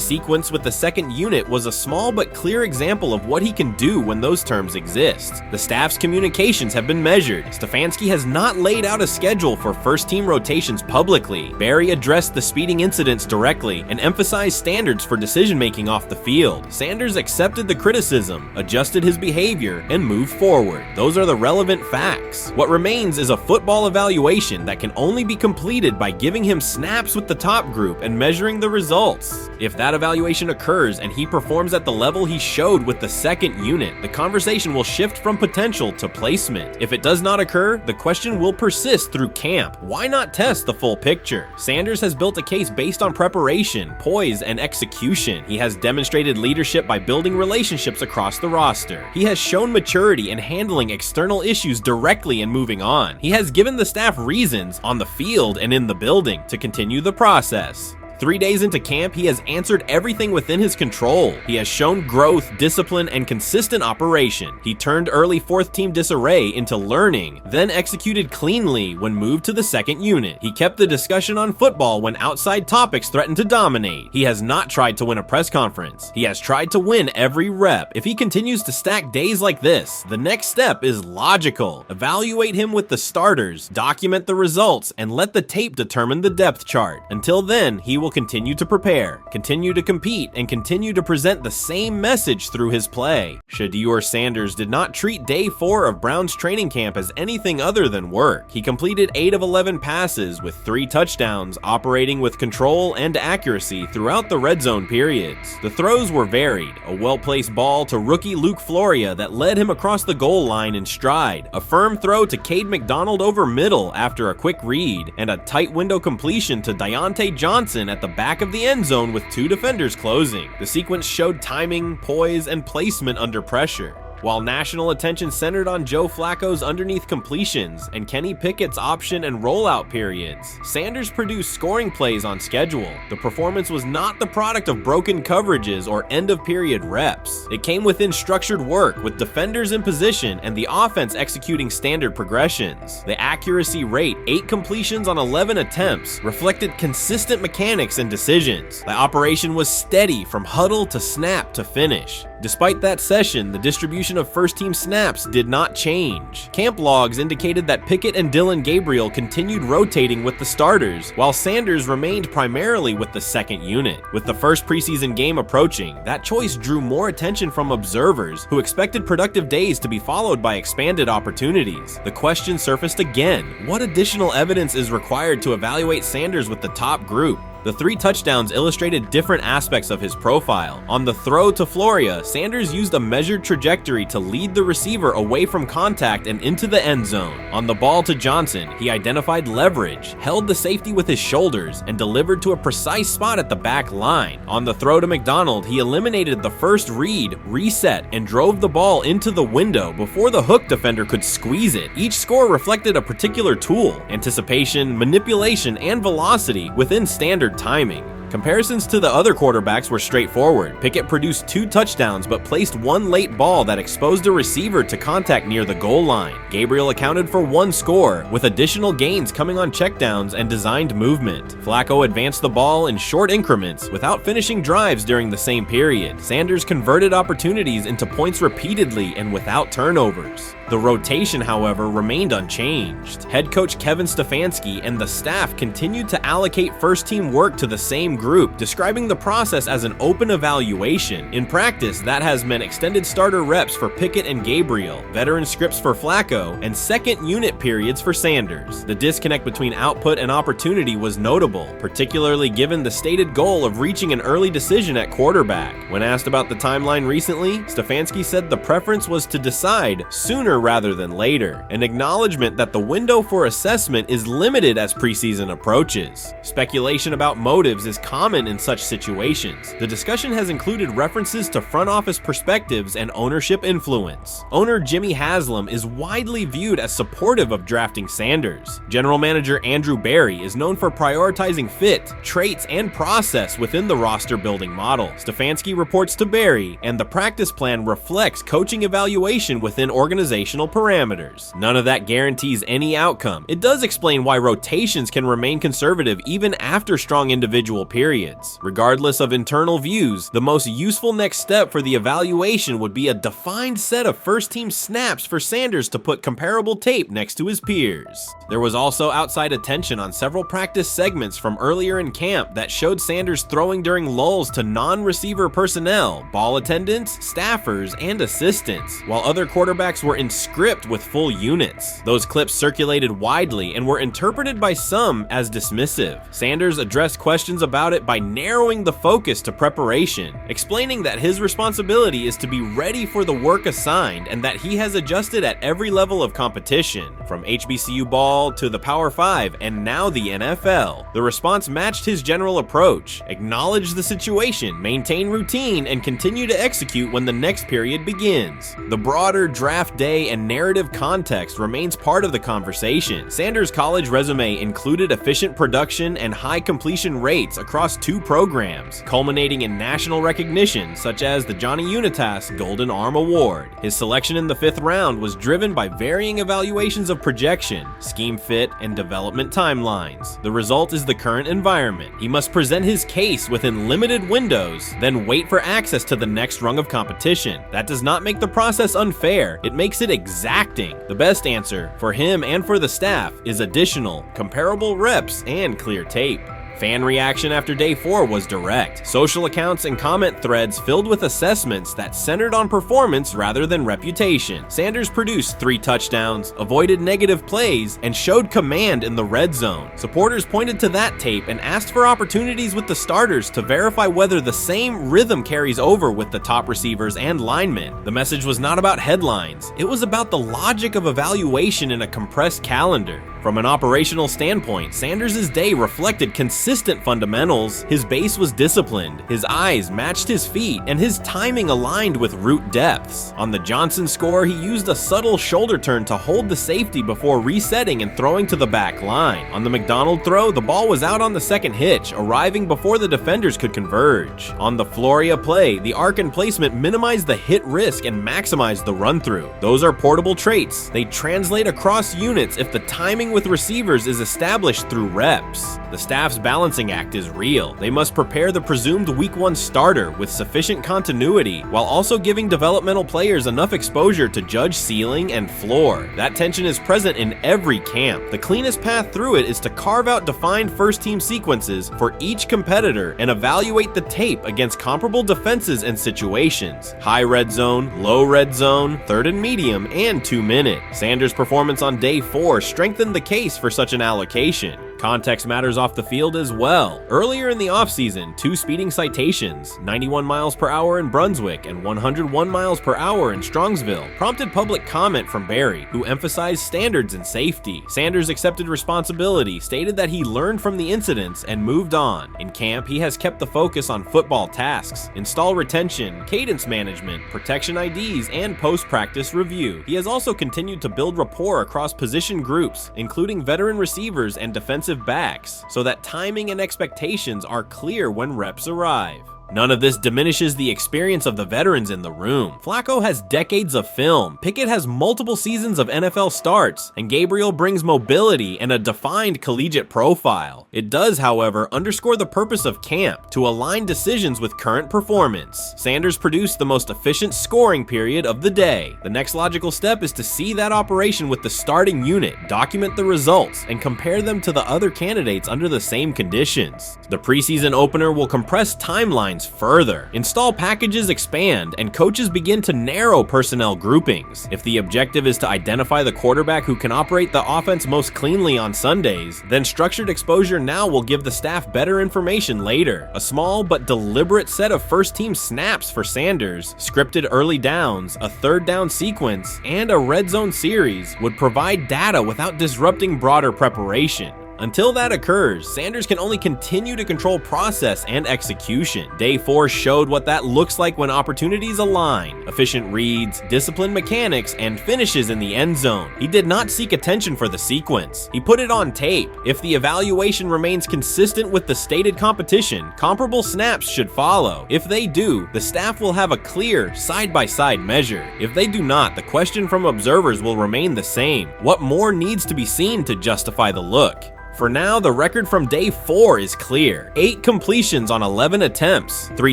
Speaker 2: sequence with the second unit was a small but clear example of what he can do when those terms exist. The staff's communications have been measured. Stefanski has not laid out a schedule for first-team rotations publicly. Barry addressed the speeding incidents directly and emphasized standards for decision-making off the field. Sanders accepted the criticism, adjusted his behavior, and moved forward. Those are the relevant facts. What remains is a football evaluation that can only be completed by giving him snaps with the top group and measuring the results. If that evaluation occurs and he performs at the level he showed with the second unit, the conversation will shift from potential to placement. If it does not occur, the question will persist through camp. Why not test the full picture? Sanders has built a case based on preparation, poise, and execution. He has demonstrated leadership by building relationships across the roster. He has shown maturity in handling external issues directly and moving on. He has given the staff reasons, on the field and in the building, to continue the process. 3 days into camp, he has answered everything within his control. He has shown growth, discipline, and consistent operation. He turned early fourth-team disarray into learning, then executed cleanly when moved to the second unit. He kept the discussion on football when outside topics threatened to dominate. He has not tried to win a press conference. He has tried to win every rep. If he continues to stack days like this, the next step is logical. Evaluate him with the starters, document the results, and let the tape determine the depth chart. Until then, he will continue to prepare, continue to compete, and continue to present the same message through his play. Shedeur Sanders did not treat day 4 of Browns training camp as anything other than work. He completed 8 of 11 passes with 3 touchdowns, operating with control and accuracy throughout the red zone periods. The throws were varied, a well-placed ball to rookie Luke Floria that led him across the goal line in stride, a firm throw to Cade McDonald over middle after a quick read, and a tight window completion to Deontay Johnson at the back of the end zone with 2 defenders closing. The sequence showed timing, poise, and placement under pressure. While national attention centered on Joe Flacco's underneath completions and Kenny Pickett's option and rollout periods, Sanders produced scoring plays on schedule. The performance was not the product of broken coverages or end-of-period reps. It came within structured work with defenders in position and the offense executing standard progressions. The accuracy rate, 8 completions on 11 attempts, reflected consistent mechanics and decisions. The operation was steady from huddle to snap to finish. Despite that session, the distribution of first-team snaps did not change. Camp logs indicated that Pickett and Dillon Gabriel continued rotating with the starters, while Sanders remained primarily with the second unit. With the first preseason game approaching, that choice drew more attention from observers who expected productive days to be followed by expanded opportunities. The question surfaced again: what additional evidence is required to evaluate Sanders with the top group? The 3 touchdowns illustrated different aspects of his profile. On the throw to Floria, Sanders used a measured trajectory to lead the receiver away from contact and into the end zone. On the ball to Johnson, he identified leverage, held the safety with his shoulders, and delivered to a precise spot at the back line. On the throw to McDonald, he eliminated the first read, reset, and drove the ball into the window before the hook defender could squeeze it. Each score reflected a particular tool: anticipation, manipulation, and velocity within standard timing. Comparisons to the other quarterbacks were straightforward. Pickett produced 2 touchdowns but placed 1 late ball that exposed a receiver to contact near the goal line. Gabriel accounted for 1 score, with additional gains coming on checkdowns and designed movement. Flacco advanced the ball in short increments without finishing drives during the same period. Sanders converted opportunities into points repeatedly and without turnovers. The rotation, however, remained unchanged. Head coach Kevin Stefanski and the staff continued to allocate first-team work to the same group, describing the process as an open evaluation. In practice, that has meant extended starter reps for Pickett and Gabriel, veteran scripts for Flacco, and second unit periods for Sanders. The disconnect between output and opportunity was notable, particularly given the stated goal of reaching an early decision at quarterback. When asked about the timeline recently, Stefanski said the preference was to decide sooner rather than later, an acknowledgement that the window for assessment is limited as preseason approaches. Speculation about motives is common in such situations. The discussion has included references to front office perspectives and ownership influence. Owner Jimmy Haslam is widely viewed as supportive of drafting Sanders. General Manager Andrew Berry is known for prioritizing fit, traits, and process within the roster building model. Stefanski reports to Berry, and the practice plan reflects coaching evaluation within organizational parameters. None of that guarantees any outcome. It does explain why rotations can remain conservative even after strong individual periods. Regardless of internal views, the most useful next step for the evaluation would be a defined set of first-team snaps for Sanders to put comparable tape next to his peers. There was also outside attention on several practice segments from earlier in camp that showed Sanders throwing during lulls to non-receiver personnel, ball attendants, staffers, and assistants, while other quarterbacks were in script with full units. Those clips circulated widely and were interpreted by some as dismissive. Sanders addressed questions about it by narrowing the focus to preparation, explaining that his responsibility is to be ready for the work assigned and that he has adjusted at every level of competition, from HBCU ball to the Power 5 and now the NFL. The response matched his general approach: acknowledge the situation, maintain routine, and continue to execute when the next period begins. The broader draft day and narrative context remains part of the conversation. Sanders' college resume included efficient production and high completion rates across 2 programs, culminating in national recognition such as the Johnny Unitas Golden Arm Award. His selection in the 5th round was driven by varying evaluations of projection, scheme fit, and development timelines. The result is the current environment. He must present his case within limited windows, then wait for access to the next rung of competition. That does not make the process unfair, it makes it exacting. The best answer, for him and for the staff, is additional, comparable reps and clear tape. Fan reaction after day 4 was direct. Social accounts and comment threads filled with assessments that centered on performance rather than reputation. Sanders produced 3 touchdowns, avoided negative plays, and showed command in the red zone. Supporters pointed to that tape and asked for opportunities with the starters to verify whether the same rhythm carries over with the top receivers and linemen. The message was not about headlines. It was about the logic of evaluation in a compressed calendar. From an operational standpoint, Sanders' day reflected consistent fundamentals. His base was disciplined, his eyes matched his feet, and his timing aligned with route depths. On the Johnson score, he used a subtle shoulder turn to hold the safety before resetting and throwing to the back line. On the McDonald throw, the ball was out on the second hitch, arriving before the defenders could converge. On the Floria play, the arc and placement minimized the hit risk and maximized the run-through. Those are portable traits. They translate across units if the timing with receivers is established through reps. The staff's balancing act is real. They must prepare the presumed week 1 starter with sufficient continuity while also giving developmental players enough exposure to judge ceiling and floor. That tension is present in every camp. The cleanest path through it is to carve out defined first-team sequences for each competitor and evaluate the tape against comparable defenses and situations: high red zone, low red zone, 3rd and medium, and 2-minute. Sanders' performance on day 4 strengthened the case for such an allocation. Context matters off the field as well. Earlier in the offseason, 2 speeding citations, 91 miles per hour in Brunswick and 101 miles per hour in Strongsville, prompted public comment from Berry, who emphasized standards and safety. Sanders accepted responsibility, stated that he learned from the incidents and moved on. In camp, he has kept the focus on football tasks, install retention, cadence management, protection IDs, and post-practice review. He has also continued to build rapport across position groups, including veteran receivers and defensive backs, so that timing and expectations are clear when reps arrive. None of this diminishes the experience of the veterans in the room. Flacco has decades of film, Pickett has multiple seasons of NFL starts, and Gabriel brings mobility and a defined collegiate profile. It does, however, underscore the purpose of camp, to align decisions with current performance. Sanders produced the most efficient scoring period of the day. The next logical step is to see that operation with the starting unit, document the results, and compare them to the other candidates under the same conditions. The preseason opener will compress timelines further. Install packages expand, and coaches begin to narrow personnel groupings. If the objective is to identify the quarterback who can operate the offense most cleanly on Sundays, then structured exposure now will give the staff better information later. A small but deliberate set of first-team snaps for Sanders, scripted early downs, a 3rd down sequence, and a red zone series would provide data without disrupting broader preparation. Until that occurs, Sanders can only continue to control process and execution. Day 4 showed what that looks like when opportunities align. Efficient reads, disciplined mechanics, and finishes in the end zone. He did not seek attention for the sequence. He put it on tape. If the evaluation remains consistent with the stated competition, comparable snaps should follow. If they do, the staff will have a clear, side-by-side measure. If they do not, the question from observers will remain the same. What more needs to be seen to justify the look? For now, the record from day 4 is clear. 8 completions on 11 attempts, 3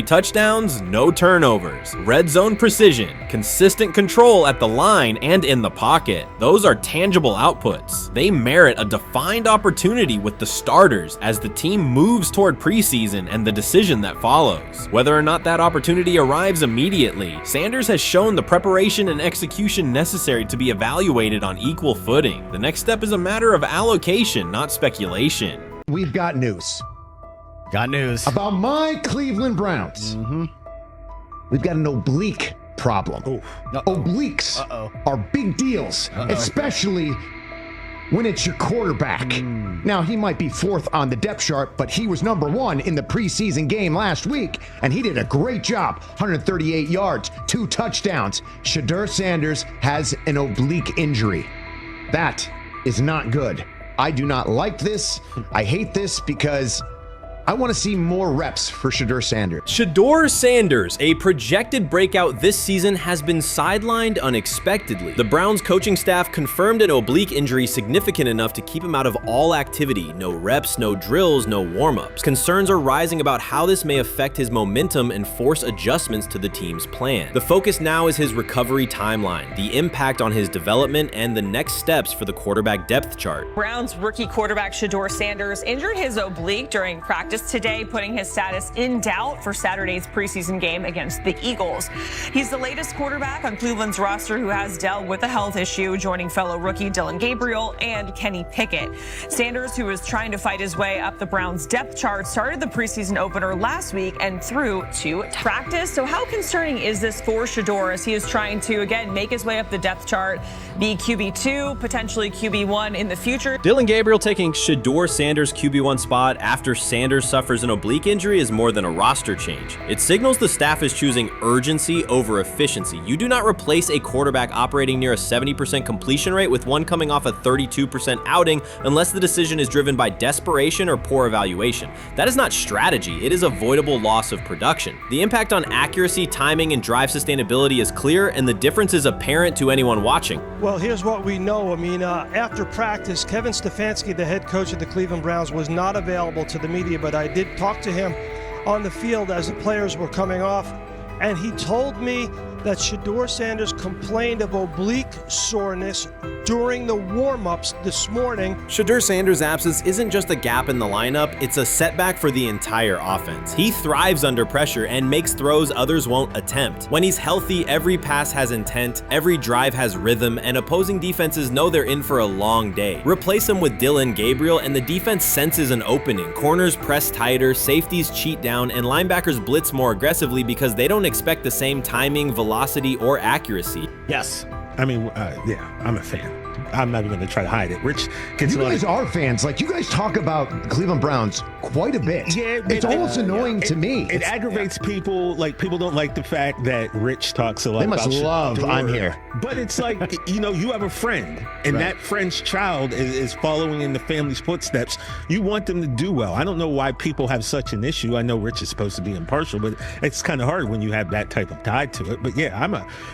Speaker 2: touchdowns, no turnovers, red zone precision, consistent control at the line and in the pocket. Those are tangible outputs. They merit a defined opportunity with the starters as the team moves toward preseason and the decision that follows. Whether or not that opportunity arrives immediately, Sanders has shown the preparation and execution necessary to be evaluated on equal footing. The next step is a matter of allocation, not speculation.
Speaker 3: We've got news.
Speaker 4: Got news.
Speaker 3: About my Cleveland Browns. We've got an oblique problem. Obliques are big deals, especially when it's your quarterback. Now, he might be 4th on the depth chart, but he was number 1 in the preseason game last week, and he did a great job. 138 yards, 2 touchdowns. Shedeur Sanders has an oblique injury. That is not good. I do not like this. I hate this because I want to see more reps for Shedeur Sanders.
Speaker 2: Shedeur Sanders, a projected breakout this season, has been sidelined unexpectedly. The Browns coaching staff confirmed an oblique injury significant enough to keep him out of all activity. No reps, no drills, no warm-ups. Concerns are rising about how this may affect his momentum and force adjustments to the team's plan. The focus now is his recovery timeline, the impact on his development, and the next steps for the quarterback depth chart.
Speaker 5: Browns rookie quarterback Shedeur Sanders injured his oblique during practice today, putting his status in doubt for Saturday's preseason game against the Eagles. He's the latest quarterback on Cleveland's roster who has dealt with a health issue, joining fellow rookie Dillon Gabriel and Kenny Pickett. Sanders, who is trying to fight his way up the Browns depth chart, started the preseason opener last week and threw 2 practice. So how concerning is this for Shedeur as he is trying to, again, make his way up the depth chart, be QB2, potentially QB1 in the future?
Speaker 2: Dillon Gabriel taking Shedeur Sanders' QB1 spot after Sanders suffers an oblique injury is more than a roster change. It signals the staff is choosing urgency over efficiency. You do not replace a quarterback operating near a 70% completion rate with one coming off a 32% outing unless the decision is driven by desperation or poor evaluation. That is not strategy, it is avoidable loss of production. The impact on accuracy, timing, and drive sustainability is clear, and the difference is apparent to anyone watching.
Speaker 24: Well, here's what we know. I mean, after practice, Kevin Stefanski, the head coach of the Cleveland Browns, was not available to the media, but I did talk to him on the field as the players were coming off, and he told me that Shedeur Sanders complained of oblique soreness during the warm-ups this morning.
Speaker 2: Shedeur Sanders' absence isn't just a gap in the lineup, it's a setback for the entire offense. He thrives under pressure and makes throws others won't attempt. When he's healthy, every pass has intent, every drive has rhythm, and opposing defenses know they're in for a long day. Replace him with Dillon Gabriel and the defense senses an opening. Corners press tighter, safeties cheat down, and linebackers blitz more aggressively because they don't expect the same timing, velocity, or accuracy.
Speaker 4: Yes. I mean, yeah, I'm a fan. I'm not even going to try to hide it. Rich,
Speaker 3: you guys are fans. Like, you guys talk about the Cleveland Browns quite a bit.
Speaker 4: Yeah,
Speaker 3: it's almost annoying to me.
Speaker 4: It aggravates people. Like, people don't like the fact that Rich talks a lot about
Speaker 3: They must love I'm here.
Speaker 4: But it's like, you have a friend, and that friend's child is following in the family's footsteps. You want them to do well. I don't know why people have such an issue. I know Rich is supposed to be impartial, but it's kind of hard when you have that type of tie to it. But yeah,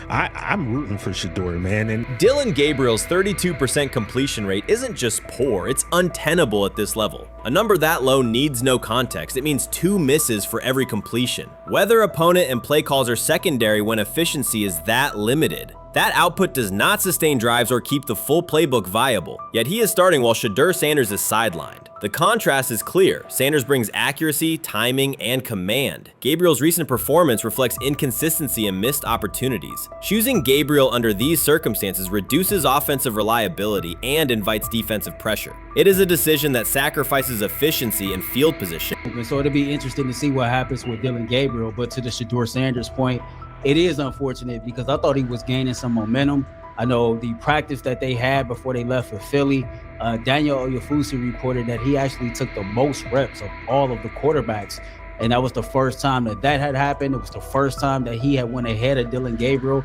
Speaker 4: I'm rooting for Shedeur, man. And
Speaker 2: Dillon Gabriel's 32% completion rate isn't just poor, it's untenable at this level. A number that low needs no context. It means 2 misses for every completion. Weather, opponent, and play calls are secondary when efficiency is that limited. That output does not sustain drives or keep the full playbook viable, yet he is starting while Shedeur Sanders is sidelined. The contrast is clear. Sanders brings accuracy, timing, and command. Gabriel's recent performance reflects inconsistency and missed opportunities. Choosing Gabriel under these circumstances reduces offensive reliability and invites defensive pressure. It is a decision that sacrifices efficiency and field position.
Speaker 25: So it'll be interesting to see what happens with Dillon Gabriel, but to the Shedeur Sanders point, it is unfortunate because I thought he was gaining some momentum. I know the practice that they had before they left for Philly, Daniel Oyefusi reported that he actually took the most reps of all of the quarterbacks. And that was the first time that had happened. It was the first time that he had went ahead of Dillon Gabriel,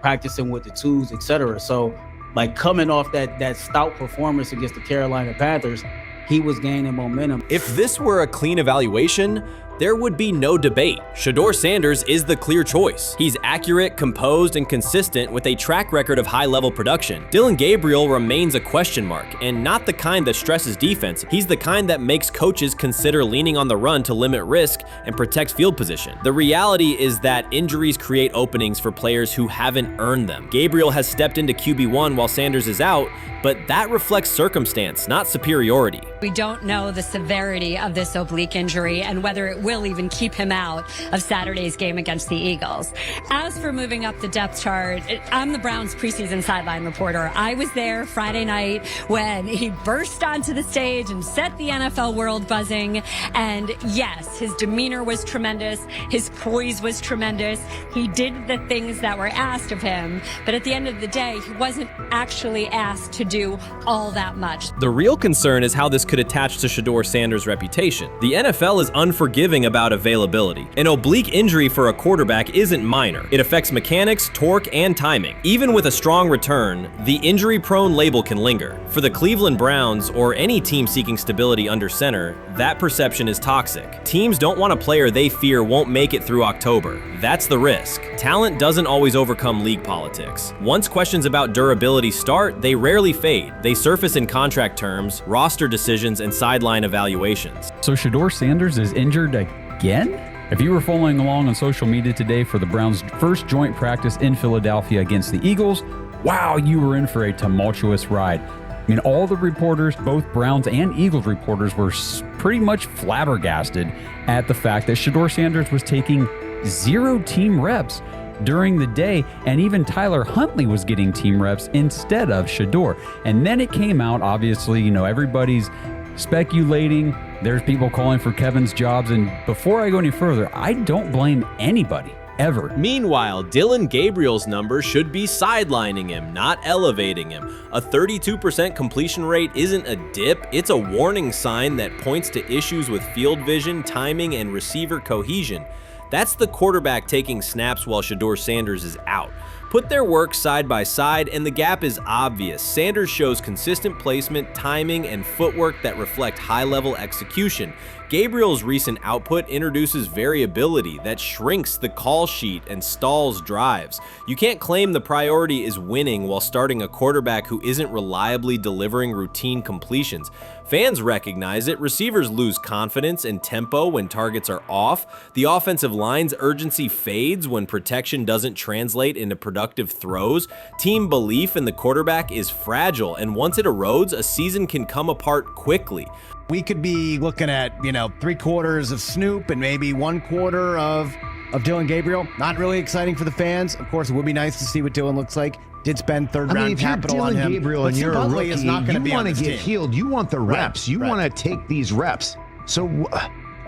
Speaker 25: practicing with the twos, etc. So, like, coming off that stout performance against the Carolina Panthers, he was gaining momentum.
Speaker 2: If this were a clean evaluation, there would be no debate. Shedeur Sanders is the clear choice. He's accurate, composed, and consistent with a track record of high-level production. Dillon Gabriel remains a question mark, and not the kind that stresses defense. He's the kind that makes coaches consider leaning on the run to limit risk and protect field position. The reality is that injuries create openings for players who haven't earned them. Gabriel has stepped into QB1 while Sanders is out, but that reflects circumstance, not superiority.
Speaker 6: We don't know the severity of this oblique injury and whether it will even keep him out of Saturday's game against the Eagles. As for moving up the depth chart, I'm the Browns preseason sideline reporter. I was there Friday night when he burst onto the stage and set the NFL world buzzing. And yes, his demeanor was tremendous. His poise was tremendous. He did the things that were asked of him. But at the end of the day, he wasn't actually asked to do all that much.
Speaker 2: The real concern is how this could attach to Shedeur Sanders' reputation. The NFL is unforgiving about availability. An oblique injury for a quarterback isn't minor. It affects mechanics, torque, and timing. Even with a strong return, the injury-prone label can linger. For the Cleveland Browns, or any team seeking stability under center, that perception is toxic. Teams don't want a player they fear won't make it through October. That's the risk. Talent doesn't always overcome league politics. Once questions about durability start, they rarely fade. They surface in contract terms, roster decisions, and sideline evaluations.
Speaker 7: So Shedeur Sanders is injured again? If you were following along on social media today for the Browns' first joint practice in Philadelphia against the Eagles, wow, you were in for a tumultuous ride. I mean, all the reporters, both Browns and Eagles reporters, were pretty much flabbergasted at the fact that Shedeur Sanders was taking 0 team reps during the day, and even Tyler Huntley was getting team reps instead of Shedeur. And then it came out, obviously, everybody's speculating. There's people calling for Kevin's jobs, and before I go any further, I don't blame anybody, ever.
Speaker 2: Meanwhile, Dillon Gabriel's number should be sidelining him, not elevating him. A 32% completion rate isn't a dip, it's a warning sign that points to issues with field vision, timing, and receiver cohesion. That's the quarterback taking snaps while Shedeur Sanders is out. Put their work side by side and the gap is obvious. Sanders shows consistent placement, timing, and footwork that reflect high-level execution. Gabriel's recent output introduces variability that shrinks the call sheet and stalls drives. You can't claim the priority is winning while starting a quarterback who isn't reliably delivering routine completions. Fans recognize it, receivers lose confidence and tempo when targets are off, the offensive line's urgency fades when protection doesn't translate into productive throws, team belief in the quarterback is fragile, and once it erodes, a season can come apart quickly.
Speaker 8: We could be looking at, 3/4 of Snoop and maybe 1/4 of Dillon Gabriel. Not really exciting for the fans. Of course, it would be nice to see what Dillon looks like. Did spend third-round capital on him.
Speaker 3: If you're Dillon Gabriel and you're a rookie,
Speaker 8: is not
Speaker 3: you
Speaker 8: be
Speaker 3: want to get
Speaker 8: team.
Speaker 3: healed. You want the reps. You want to take these reps. So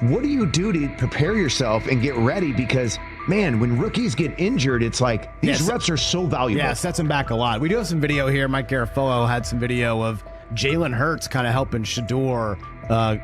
Speaker 3: what do you do to prepare yourself and get ready? Because, man, when rookies get injured, it's like these reps are so valuable.
Speaker 8: Yeah, sets them back a lot. We do have some video here. Mike Garafolo had some video of Jalen Hurts kind of helping Shedeur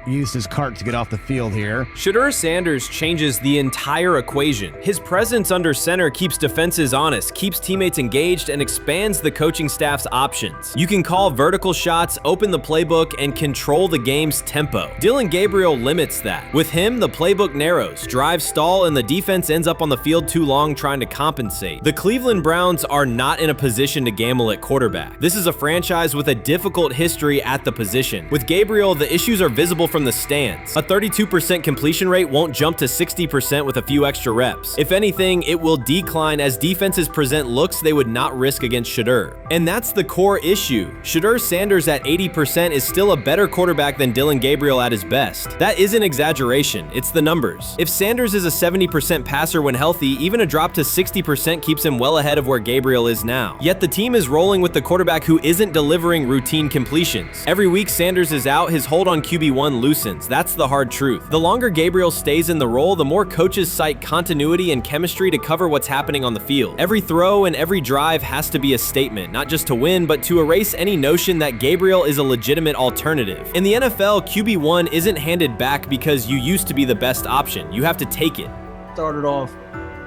Speaker 8: used his cart to get off the field here.
Speaker 2: Shedeur Sanders changes the entire equation. His presence under center keeps defenses honest, keeps teammates engaged, and expands the coaching staff's options. You can call vertical shots, open the playbook, and control the game's tempo. Dillon Gabriel limits that. With him, the playbook narrows, drives stall, and the defense ends up on the field too long trying to compensate. The Cleveland Browns are not in a position to gamble at quarterback. This is a franchise with a difficult history at the position. With Gabriel, the issues are visible from the stands. A 32% completion rate won't jump to 60% with a few extra reps. If anything, it will decline as defenses present looks they would not risk against Shedeur. And that's the core issue. Shedeur Sanders at 80% is still a better quarterback than Dillon Gabriel at his best. That isn't exaggeration, it's the numbers. If Sanders is a 70% passer when healthy, even a drop to 60% keeps him well ahead of where Gabriel is now. Yet the team is rolling with the quarterback who isn't delivering routine completions. Every week Sanders is out, his hold on QB QB1 loosens. That's the hard truth. The longer Gabriel stays in the role, the more coaches cite continuity and chemistry to cover what's happening on the field. Every throw and every drive has to be a statement, not just to win, but to erase any notion that Gabriel is a legitimate alternative. In the NFL, QB1 isn't handed back because you used to be the best option. You have to take it.
Speaker 25: Started off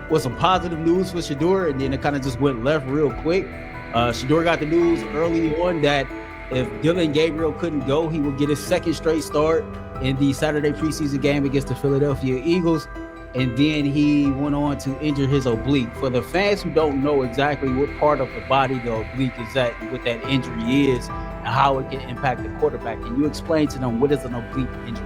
Speaker 25: with some positive news for Shedeur, and then it kind of just went left real quick. Shedeur got the news early on that if Dillon Gabriel couldn't go, he would get his second straight start in the Saturday preseason game against the Philadelphia Eagles. And then he went on to injure his oblique. For the fans who don't know exactly what part of the body the oblique is at and what that injury is and how it can impact the quarterback, can you explain to them what is an oblique injury?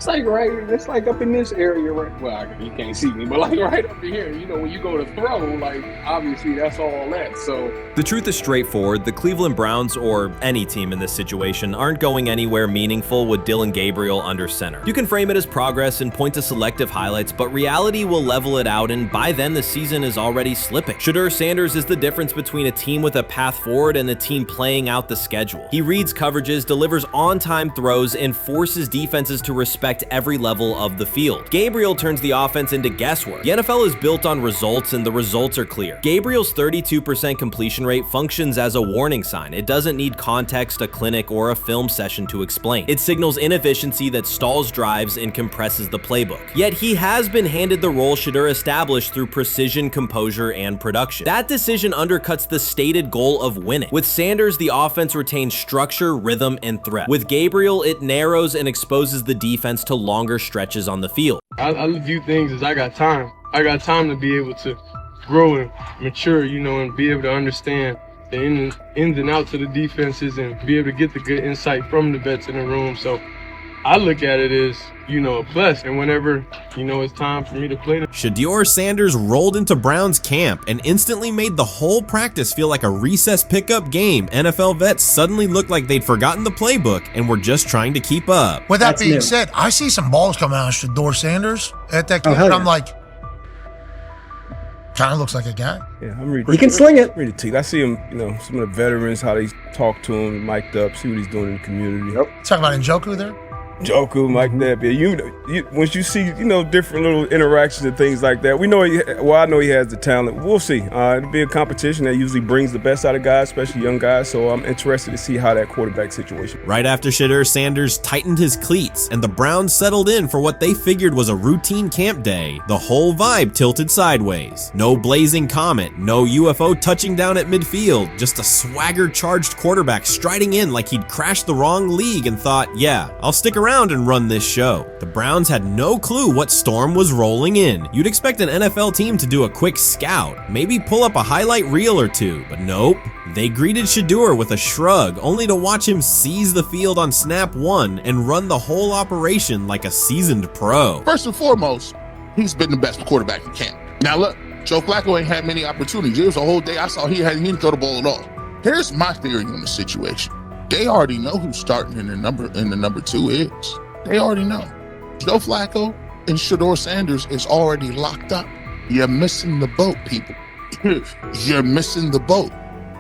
Speaker 23: It's like up in this area, right? Well, you can't see me, but like right up in here, you know, when you go to throw, like obviously that's all that. So
Speaker 2: the truth is straightforward. The Cleveland Browns, or any team in this situation, aren't going anywhere meaningful with Dillon Gabriel under center. You can frame it as progress and point to selective highlights, but reality will level it out, and by then the season is already slipping. Shedeur Sanders is the difference between a team with a path forward and a team playing out the schedule. He reads coverages, delivers on-time throws, and forces defenses to respect every level of the field. Gabriel turns the offense into guesswork. The NFL is built on results, and the results are clear. Gabriel's 32% completion rate functions as a warning sign. It doesn't need context, a clinic, or a film session to explain. It signals inefficiency that stalls drives and compresses the playbook. Yet he has been handed the role Shedeur established through precision, composure, and production. That decision undercuts the stated goal of winning. With Sanders, the offense retains structure, rhythm, and threat. With Gabriel, it narrows and exposes the defense to longer stretches on the field.
Speaker 23: I view things as I got time. I got time to be able to grow and mature, you know, and be able to understand the ins and outs of the defenses and be able to get the good insight from the vets in the room. So I look at it as, you know, a plus. And whenever, you know, it's time for me to play.
Speaker 2: Shedeur Sanders rolled into Browns camp and instantly made the whole practice feel like a recess pickup game. NFL vets suddenly looked like they'd forgotten the playbook and were just trying to keep up.
Speaker 9: With that being said, I see some balls coming out of Shedeur Sanders at that camp, and I'm like, kind of looks like a guy.
Speaker 10: Yeah, I'm ready.
Speaker 9: He can sling it.
Speaker 10: Ready to. I see him, you know, some of the veterans, how they talk to him, mic'd up, see what he's doing in the community.
Speaker 9: Talking about Njoku there?
Speaker 10: Njoku, Mike Knapp. Yeah, once you see, you know, different little interactions and things like that, we know I know he has the talent. We'll see. It'll be a competition that usually brings the best out of guys, especially young guys. So I'm interested to see how that quarterback situation.
Speaker 2: Right after Shedeur Sanders tightened his cleats and the Browns settled in for what they figured was a routine camp day, the whole vibe tilted sideways. No blazing comet, no UFO touching down at midfield, just a swagger-charged quarterback striding in like he'd crashed the wrong league and thought, yeah, I'll stick around and run this show. The Browns had no clue what storm was rolling in. You'd expect an NFL team to do a quick scout, maybe pull up a highlight reel or two, but nope. They greeted Shedeur with a shrug, only to watch him seize the field on snap one and run the whole operation like a seasoned pro.
Speaker 11: First and foremost, he's been the best quarterback in camp. Now look, Joe Flacco ain't had many opportunities. There was a whole day I saw he didn't throw the ball at all. Here's my theory on the situation. They already know who's starting in the number 2 is. They already know. Joe Flacco and Shedeur Sanders is already locked up. You're missing the boat, people. You're missing the boat.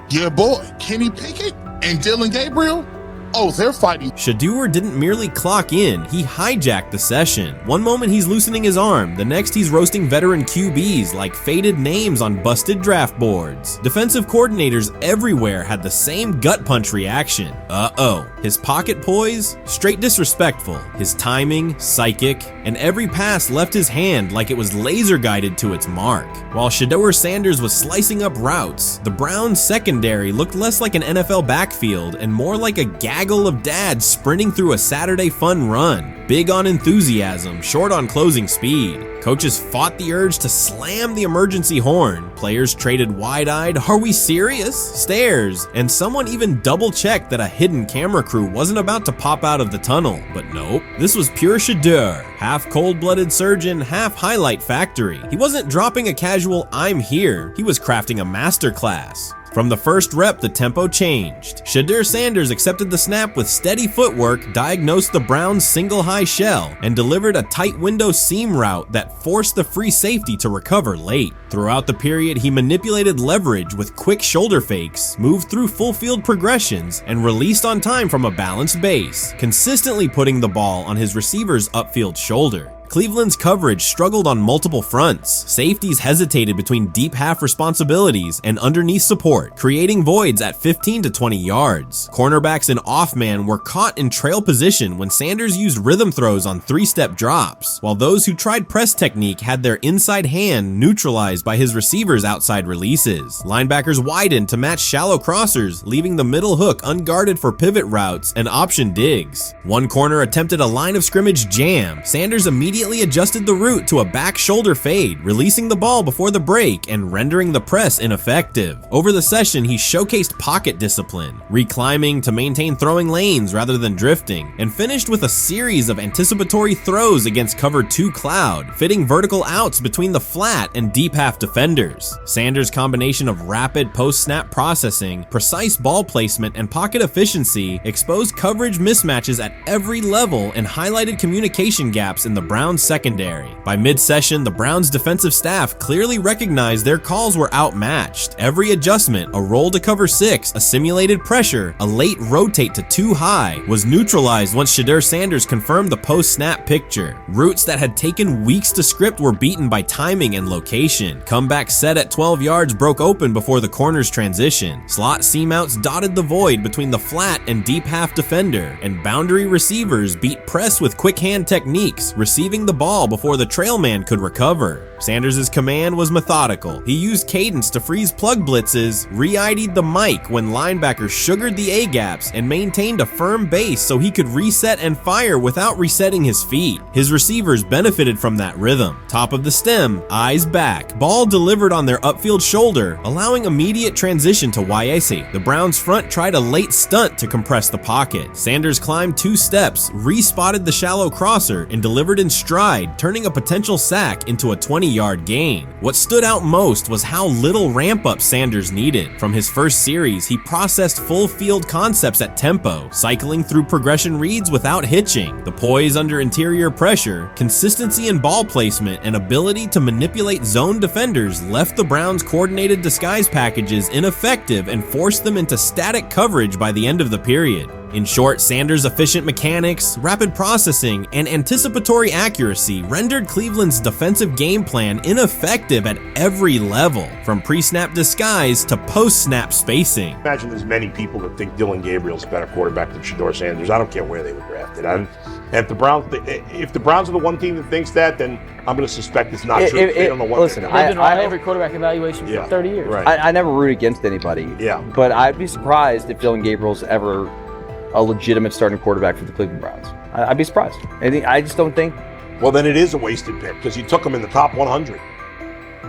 Speaker 11: Your boy, Kenny Pickett and Dillon Gabriel, oh, they're fighting.
Speaker 2: Shedeur didn't merely clock in, he hijacked the session. One moment he's loosening his arm, the next he's roasting veteran QBs like faded names on busted draft boards. Defensive coordinators everywhere had the same gut punch reaction. Uh-oh. His pocket poise? Straight disrespectful. His timing? Psychic. And every pass left his hand like it was laser guided to its mark. While Shedeur Sanders was slicing up routes, the Browns secondary looked less like an NFL backfield and more like a gaggle of dads sprinting through a Saturday fun run. Big on enthusiasm, short on closing speed. Coaches fought the urge to slam the emergency horn. Players traded wide-eyed, "Are we serious?" stares, and someone even double-checked that a hidden camera crew wasn't about to pop out of the tunnel. But nope, this was pure Shedeur, half cold-blooded surgeon, half highlight factory. He wasn't dropping a casual "I'm here," he was crafting a masterclass. From the first rep, the tempo changed. Shedeur Sanders accepted the snap with steady footwork, diagnosed the Browns' single high shell, and delivered a tight window seam route that forced the free safety to recover late. Throughout the period, he manipulated leverage with quick shoulder fakes, moved through full field progressions, and released on time from a balanced base, consistently putting the ball on his receiver's upfield shoulder. Cleveland's coverage struggled on multiple fronts. Safeties hesitated between deep half responsibilities and underneath support, creating voids at 15 to 20 yards. Cornerbacks and off-man were caught in trail position when Sanders used rhythm throws on three-step drops, while those who tried press technique had their inside hand neutralized by his receivers' outside releases. Linebackers widened to match shallow crossers, leaving the middle hook unguarded for pivot routes and option digs. One corner attempted a line of scrimmage jam. Sanders immediately adjusted the route to a back shoulder fade, releasing the ball before the break and rendering the press ineffective. Over the session, he showcased pocket discipline, reclimbing to maintain throwing lanes rather than drifting, and finished with a series of anticipatory throws against cover 2 cloud, fitting vertical outs between the flat and deep half defenders. Sanders' combination of rapid post-snap processing, precise ball placement, and pocket efficiency exposed coverage mismatches at every level and highlighted communication gaps in the Browns secondary. By mid-session, the Browns defensive staff clearly recognized their calls were outmatched. Every adjustment, a roll to cover 6, a simulated pressure, a late rotate to 2 high, was neutralized once Shedeur Sanders confirmed the post-snap picture. Routes that had taken weeks to script were beaten by timing and location. Comeback set at 12 yards broke open before the corner's transition. Slot seam outs dotted the void between the flat and deep half defender, and boundary receivers beat press with quick hand techniques, receiving the ball before the trail man could recover. Sanders' command was methodical. He used cadence to freeze plug blitzes, re-ID'd the mic when linebackers sugared the A-gaps, and maintained a firm base so he could reset and fire without resetting his feet. His receivers benefited from that rhythm. Top of the stem, eyes back, ball delivered on their upfield shoulder, allowing immediate transition to YAC. The Browns front tried a late stunt to compress the pocket. Sanders climbed 2 steps, re-spotted the shallow crosser, and delivered in stride, turning a potential sack into a 20-yard gain. What stood out most was how little ramp-up Sanders needed. From his first series, he processed full-field concepts at tempo, cycling through progression reads without hitching. The poise under interior pressure, consistency in ball placement, and ability to manipulate zone defenders left the Browns' coordinated disguise packages ineffective and forced them into static coverage by the end of the period. In short, Sanders' efficient mechanics, rapid processing, and anticipatory accuracy rendered Cleveland's defensive game plan ineffective at every level, from pre-snap disguise to post-snap spacing.
Speaker 13: Imagine there's many people that think Dillon Gabriel's a better quarterback than Shedeur Sanders. I don't care where they were drafted. If the Browns are the one team that thinks that, then I'm going to suspect it's not true. They don't know what
Speaker 15: listen,
Speaker 13: they've
Speaker 15: been on every quarterback evaluation for 30 years.
Speaker 13: Right.
Speaker 15: I never root against anybody.
Speaker 13: Yeah.
Speaker 15: But I'd be surprised if Dillon Gabriel's ever a legitimate starting quarterback for the Cleveland Browns. I'd be surprised. I just don't think.
Speaker 13: Well, then it is a wasted pick because you took him in the top 100.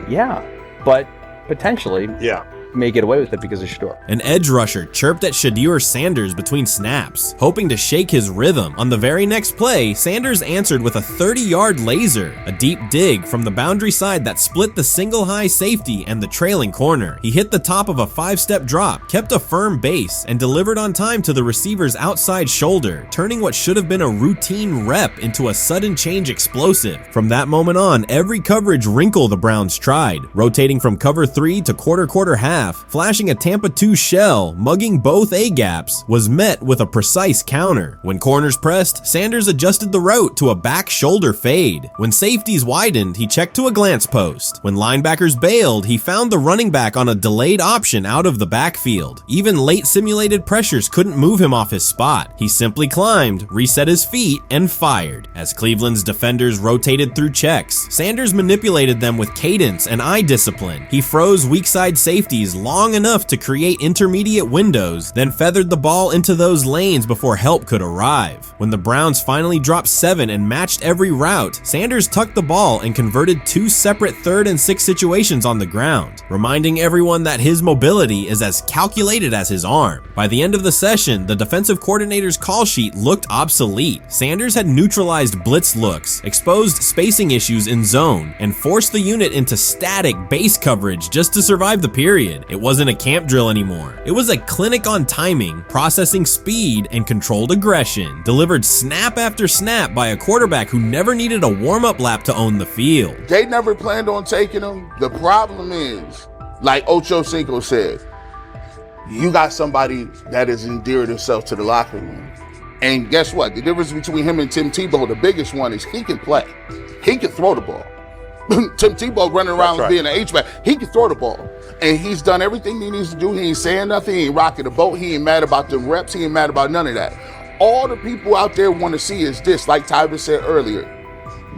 Speaker 15: Yeah, but potentially.
Speaker 13: Yeah.
Speaker 15: May get away with it because of Shedeur.
Speaker 2: An edge rusher chirped at Shedeur Sanders between snaps, hoping to shake his rhythm. On the very next play, Sanders answered with a 30-yard laser, a deep dig from the boundary side that split the single high safety and the trailing corner. He hit the top of a 5-step drop, kept a firm base, and delivered on time to the receiver's outside shoulder, turning what should have been a routine rep into a sudden change explosive. From that moment on, every coverage wrinkle the Browns tried, rotating from cover 3 to quarter half, flashing a Tampa 2 shell, mugging both A-gaps, was met with a precise counter. When corners pressed, Sanders adjusted the route to a back shoulder fade. When safeties widened, he checked to a glance post. When linebackers bailed, he found the running back on a delayed option out of the backfield. Even late simulated pressures couldn't move him off his spot. He simply climbed, reset his feet, and fired. As Cleveland's defenders rotated through checks, Sanders manipulated them with cadence and eye discipline. He froze weak side safeties long enough to create intermediate windows, then feathered the ball into those lanes before help could arrive. When the Browns finally dropped 7 and matched every route, Sanders tucked the ball and converted 2 separate 3rd and 6 situations on the ground, reminding everyone that his mobility is as calculated as his arm. By the end of the session, the defensive coordinator's call sheet looked obsolete. Sanders had neutralized blitz looks, exposed spacing issues in zone, and forced the unit into static base coverage just to survive the period. did. It wasn't a camp drill anymore. It was a clinic on timing, processing speed, and controlled aggression, delivered snap after snap by a quarterback who never needed a warm-up lap to own the field.
Speaker 11: They never planned on taking him. The problem is, like Ocho Cinco said, you got somebody that has endeared himself to the locker room. And guess what? The difference between him and Tim Tebow, the biggest one, is he can play. He can throw the ball. Tim Tebow running around being an H-back, he can throw the ball. And he's done everything he needs to do. He ain't saying nothing. He ain't rocking the boat. He ain't mad about the reps. He ain't mad about none of that. All the people out there want to see is this, like Tyler said earlier.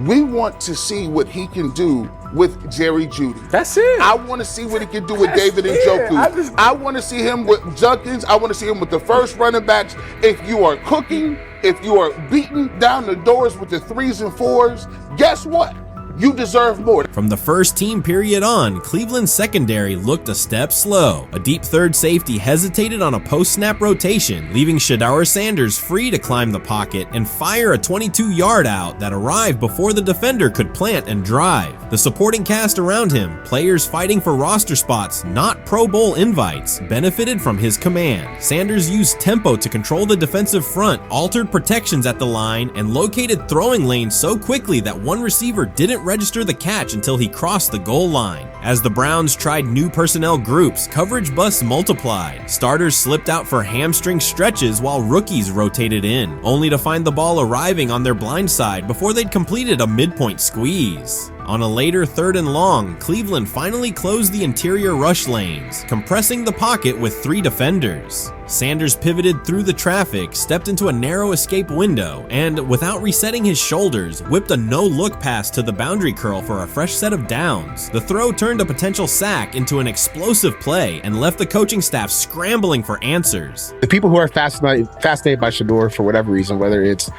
Speaker 11: We want to see what he can do with Jerry Jeudy.
Speaker 15: That's it.
Speaker 11: I want to see what he can do with David Njoku. I want to see him with Junkins. I want to see him with the first running backs. If you are cooking, if you are beating down the doors with the 3s and 4s, guess what? You deserve more.
Speaker 2: From the first team period on, Cleveland's secondary looked a step slow. A deep third safety hesitated on a post-snap rotation, leaving Shedeur Sanders free to climb the pocket and fire a 22-yard out that arrived before the defender could plant and drive. The supporting cast around him, players fighting for roster spots, not Pro Bowl invites, benefited from his command. Sanders used tempo to control the defensive front, altered protections at the line, and located throwing lanes so quickly that one receiver didn't register the catch until he crossed the goal line. As the Browns tried new personnel groups, coverage busts multiplied. Starters slipped out for hamstring stretches while rookies rotated in, only to find the ball arriving on their blind side before they'd completed a midpoint squeeze. On a later 3rd and long, Cleveland finally closed the interior rush lanes, compressing the pocket with 3 defenders. Sanders pivoted through the traffic, stepped into a narrow escape window, and, without resetting his shoulders, whipped a no-look pass to the boundary curl for a fresh set of downs. The throw turned a potential sack into an explosive play and left the coaching staff scrambling for answers.
Speaker 16: The people who are fascinated by Shedeur for whatever reason, whether it's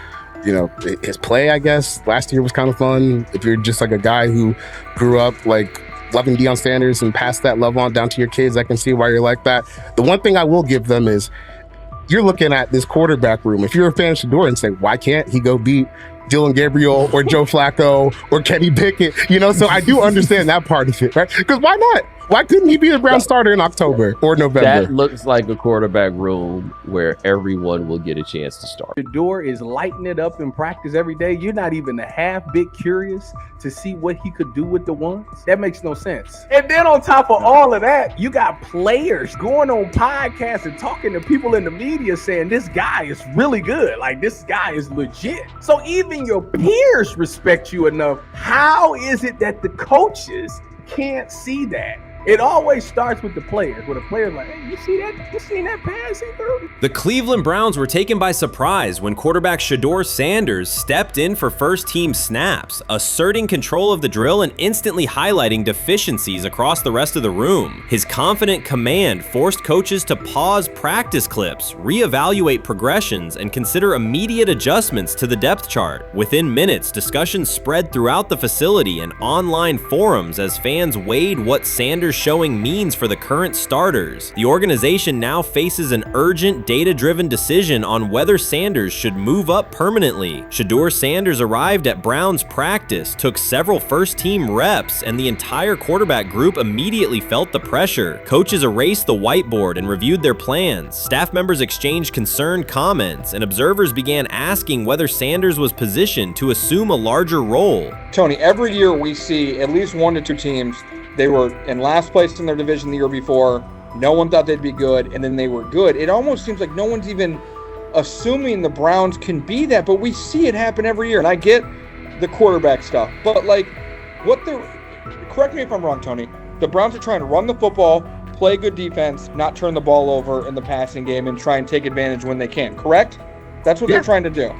Speaker 16: his play, I guess, last year was kind of fun. If you're just like a guy who grew up like loving Deion Sanders and passed that love on down to your kids, I can see why you're like that. The one thing I will give them is you're looking at this quarterback room. If you're a fan of Shedeur and say, why can't he go beat Dillon Gabriel or Joe Flacco or Kenny Pickett? So I do understand that part of it, right? Because why not? Why couldn't he be the Brown starter in October or November?
Speaker 17: That looks like a quarterback room where everyone will get a chance to start.
Speaker 18: Shedeur is lighting it up in practice every day. You're not even a half bit curious to see what he could do with the ones. That makes no sense. And then on top of all of that, you got players going on podcasts and talking to people in the media saying this guy is really good. Like, this guy is legit. So even your peers respect you enough. How is it that the coaches can't see that? It always starts with the players, where the player's like, hey, you see that? You seen that pass he threw?
Speaker 12: The Cleveland Browns were taken by surprise when quarterback Shedeur Sanders stepped in for first-team snaps, asserting control of the drill and instantly highlighting deficiencies across the rest of the room. His confident command forced coaches to pause practice clips, reevaluate progressions, and consider immediate adjustments to the depth chart. Within minutes, discussions spread throughout the facility and online forums as fans weighed what Sanders' showing means for the current starters. The organization now faces an urgent, data-driven decision on whether Sanders should move up permanently. Shedeur Sanders arrived at Browns practice, took several first-team reps, and the entire quarterback group immediately felt the pressure. Coaches erased the whiteboard and reviewed their plans. Staff members exchanged concerned comments, and observers began asking whether Sanders was positioned to assume a larger role.
Speaker 19: Tony, every year we see at least 1 to 2 teams. They were in last place in their division the year before. No one thought they'd be good, and then they were good. It almost seems like no one's even assuming the Browns can be that, but we see it happen every year. And I get the quarterback stuff, but correct me if I'm wrong, Tony. The Browns are trying to run the football, play good defense, not turn the ball over in the passing game, and try and take advantage when they can, correct? That's what they're trying to do.